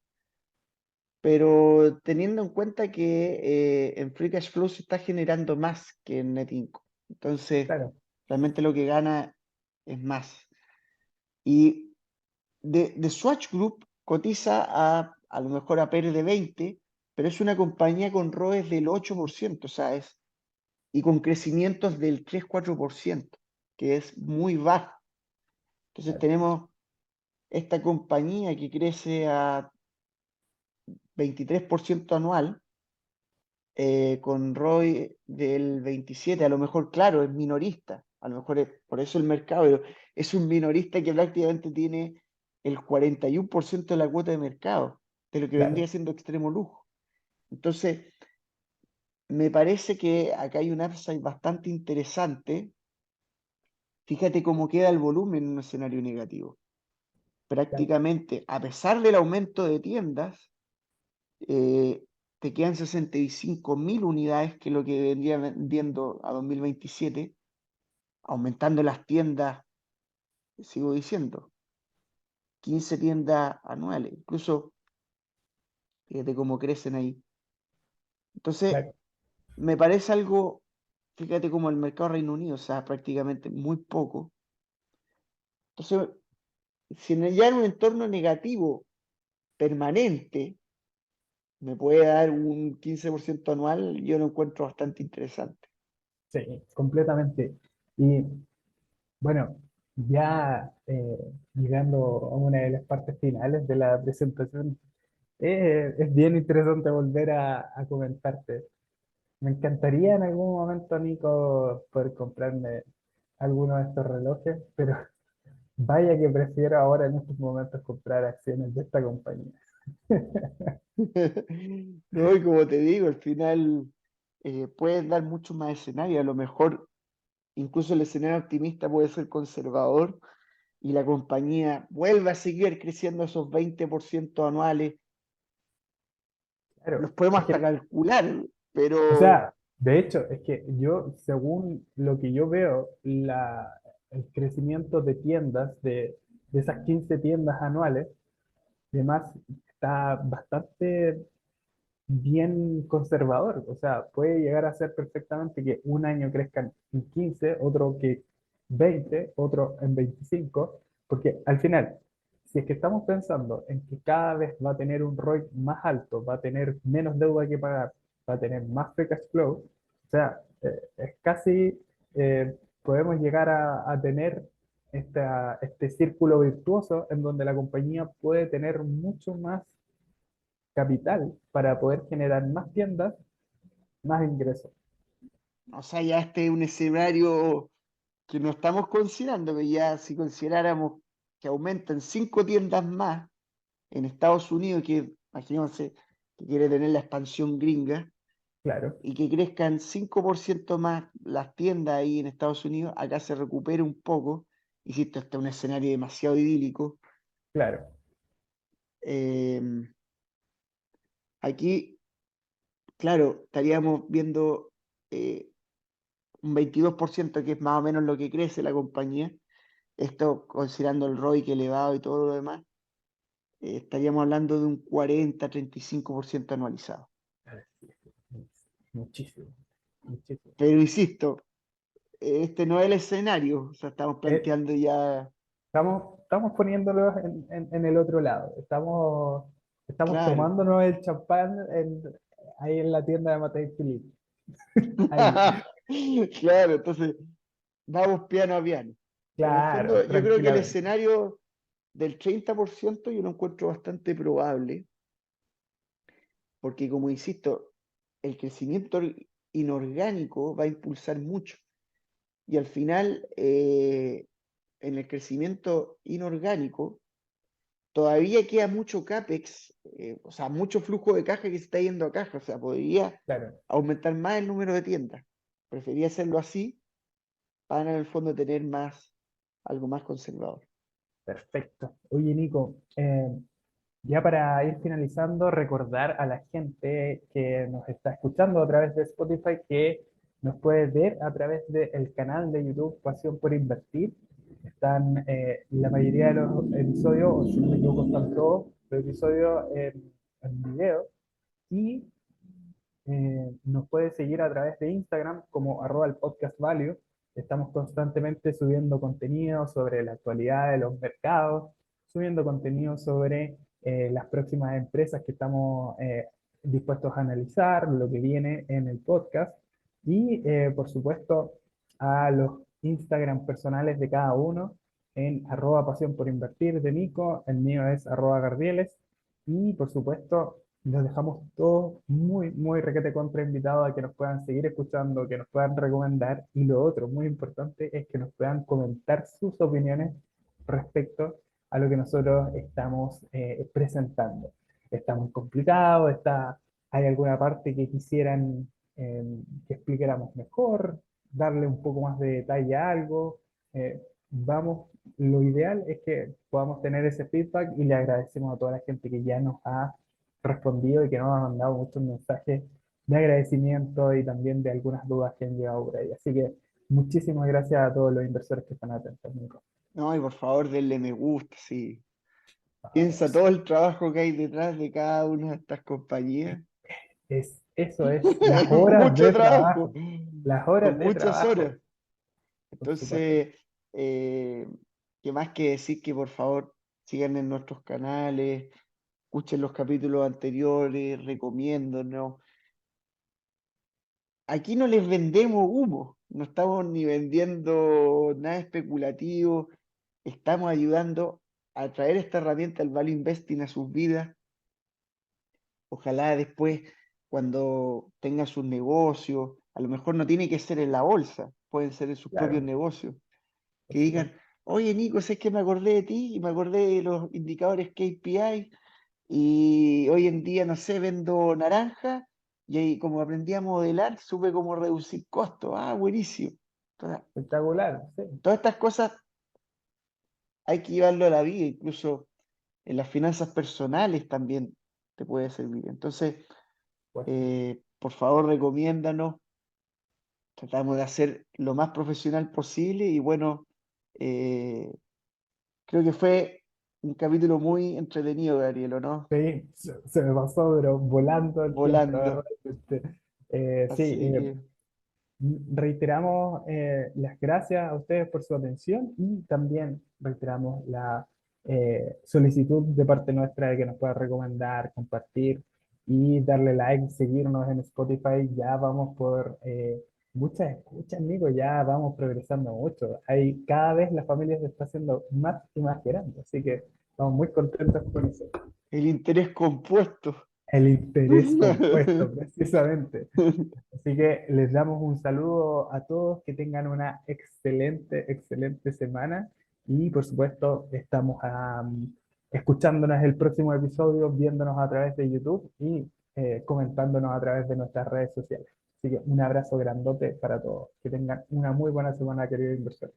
pero teniendo en cuenta que en Free Cash Flow se está generando más que en Net Income. Entonces, Claro, realmente lo que gana es más. Y de Swatch Group cotiza a lo mejor a PER de 20, pero es una compañía con ROEs del 8%, o sea, y con crecimientos del 3-4%, que es muy bajo. Entonces claro, tenemos esta compañía que crece a 23% anual, con ROI del 27%, a lo mejor, claro, es minorista, a lo mejor es por eso el mercado, pero es un minorista que prácticamente tiene el 41% de la cuota de mercado, de lo que claro, vendría siendo extremo lujo. Entonces, me parece que acá hay un upside bastante interesante. Fíjate cómo queda el volumen en un escenario negativo. claro. Prácticamente, a pesar del aumento de tiendas, eh, te quedan 65.000 unidades, que es lo que vendría vendiendo a 2027, aumentando las tiendas, sigo diciendo, 15 tiendas anuales, incluso fíjate cómo crecen ahí. Entonces, Claro. me parece algo, fíjate como el mercado Reino Unido, o sea, prácticamente muy poco. Entonces, si ya en un entorno negativo permanente me puede dar un 15% anual, yo lo encuentro bastante interesante. Sí, completamente. Y bueno, ya llegando a una de las partes finales de la presentación, es bien interesante volver a comentarte. Me encantaría en algún momento, Nico, poder comprarme alguno de estos relojes, pero vaya que prefiero ahora en estos momentos comprar acciones de esta compañía. No, y como te digo, al final puedes dar mucho más escenario. A lo mejor incluso el escenario optimista puede ser conservador y la compañía vuelve a seguir creciendo esos 20% anuales. Claro, Los podemos es hasta que, calcular, o pero sea, de hecho, es que yo, según lo que yo veo, el crecimiento de tiendas, de esas 15 tiendas anuales, además está bastante bien conservador. O sea, puede llegar a ser perfectamente que un año crezcan en 15, otro que 20, otro en 25, porque al final, si es que estamos pensando en que cada vez va a tener un ROI más alto, va a tener menos deuda que pagar, va a tener más free cash flow, o sea, es casi, podemos llegar a tener este círculo virtuoso en donde la compañía puede tener mucho más capital para poder generar más tiendas, más ingresos. o sea, ya este es un escenario que no estamos considerando, pero ya si consideráramos que aumentan 5 tiendas más en Estados Unidos, que imagínense que quiere tener la expansión gringa, Claro, y que crezcan 5% más las tiendas ahí en Estados Unidos, acá se recupere un poco. Insisto, este es un escenario demasiado idílico. claro, Eh, Aquí, claro, estaríamos viendo un 22%, que es más o menos lo que crece la compañía. Esto considerando el ROI elevado y todo lo demás, estaríamos hablando de un 40-35% anualizado. muchísimo, muchísimo. Pero insisto, este no es el escenario, o sea, estamos Eh, planteando ya. estamos poniéndolos en el otro lado. Estamos Claro. tomándonos el champán ahí en la tienda de Matei Philippe. Ahí, Claro, entonces vamos piano a piano. Pero en el claro, fondo, yo creo que el tranquilamente. escenario del 30% yo lo encuentro bastante probable, porque como insisto, el crecimiento inorgánico va a impulsar mucho. Y al final, en el crecimiento inorgánico, todavía queda mucho CAPEX, o sea, mucho flujo de caja que se está yendo a caja. O sea, podría Claro, aumentar más el número de tiendas. Prefería hacerlo así para en el fondo tener más, algo más conservador. perfecto. Oye, Nico, ya para ir finalizando, recordar a la gente que nos está escuchando a través de Spotify que nos puede ver a través del canal de YouTube Pasión por Invertir. Están la mayoría de los episodios, o si no me equivoco, están todos los episodios en video. Y nos puede seguir a través de Instagram como @el podcast value. Estamos constantemente subiendo contenido sobre la actualidad de los mercados, subiendo contenido sobre las próximas empresas que estamos dispuestos a analizar, lo que viene en el podcast y por supuesto a los Instagram personales de cada uno en @pasión por invertir de Nico, el mío es @gardieles y por supuesto los dejamos todos muy, muy requete contra invitados a que nos puedan seguir escuchando, que nos puedan recomendar. Y lo otro, muy importante, es que nos puedan comentar sus opiniones respecto a lo que nosotros estamos presentando. Está muy complicado, hay alguna parte que quisieran eh, que expliquáramos mejor, darle un poco más de detalle a algo. Vamos, lo ideal es que podamos tener ese feedback y le agradecemos a toda la gente que ya nos ha respondido y que nos ha mandado muchos mensajes de agradecimiento y también de algunas dudas que han llegado por ahí. Así que muchísimas gracias a todos los inversores que están atentos, Nico. No, y por favor, denle me gusta, sí. Piensa Vamos. todo el trabajo que hay detrás de cada una de estas compañías. Eso es las horas Mucho de trabajo, trabajo, las son horas de muchas trabajo, horas. por supuesto. Entonces, eh, ¿qué más que decir que por favor sigan en nuestros canales, escuchen los capítulos anteriores, recomiéndonos? Aquí no les vendemos humo, no estamos ni vendiendo nada especulativo, estamos ayudando a traer esta herramienta, el Value Investing, a sus vidas. Ojalá después, cuando tengan sus negocios, a lo mejor no tiene que ser en la bolsa, pueden ser en sus propios Claro, negocios, por que digan, supuesto. oye Nico, sé que me acordé de ti y me acordé de los indicadores KPI y hoy en día, no sé, vendo naranja y ahí como aprendí a modelar, supe cómo reducir costos. Ah, buenísimo. Espectacular, sí. Todas estas cosas hay que llevarlo a la vida, incluso en las finanzas personales también te puede servir. Entonces, Pues, por favor, recomiéndanos. Tratamos de hacer lo más profesional posible y bueno, eh, creo que fue un capítulo muy entretenido, Gabriel, ¿o no? sí, se me pasó, pero volando el tiempo, la verdad. Volando. Sí, Así que reiteramos las gracias a ustedes por su atención y también reiteramos la solicitud de parte nuestra de que nos pueda recomendar, compartir y darle like, seguirnos en Spotify. Ya vamos por muchas escuchas, Nico, ya vamos progresando mucho. Hay, cada vez la familia se está haciendo más y más grande, así que estamos muy contentos con eso. el interés compuesto. El interés compuesto, precisamente. Así que les damos un saludo a todos, que tengan una excelente, excelente semana y por supuesto estamos escuchándonos el próximo episodio, viéndonos a través de YouTube y comentándonos a través de nuestras redes sociales. Así que un abrazo grandote para todos. Que tengan una muy buena semana, queridos inversores.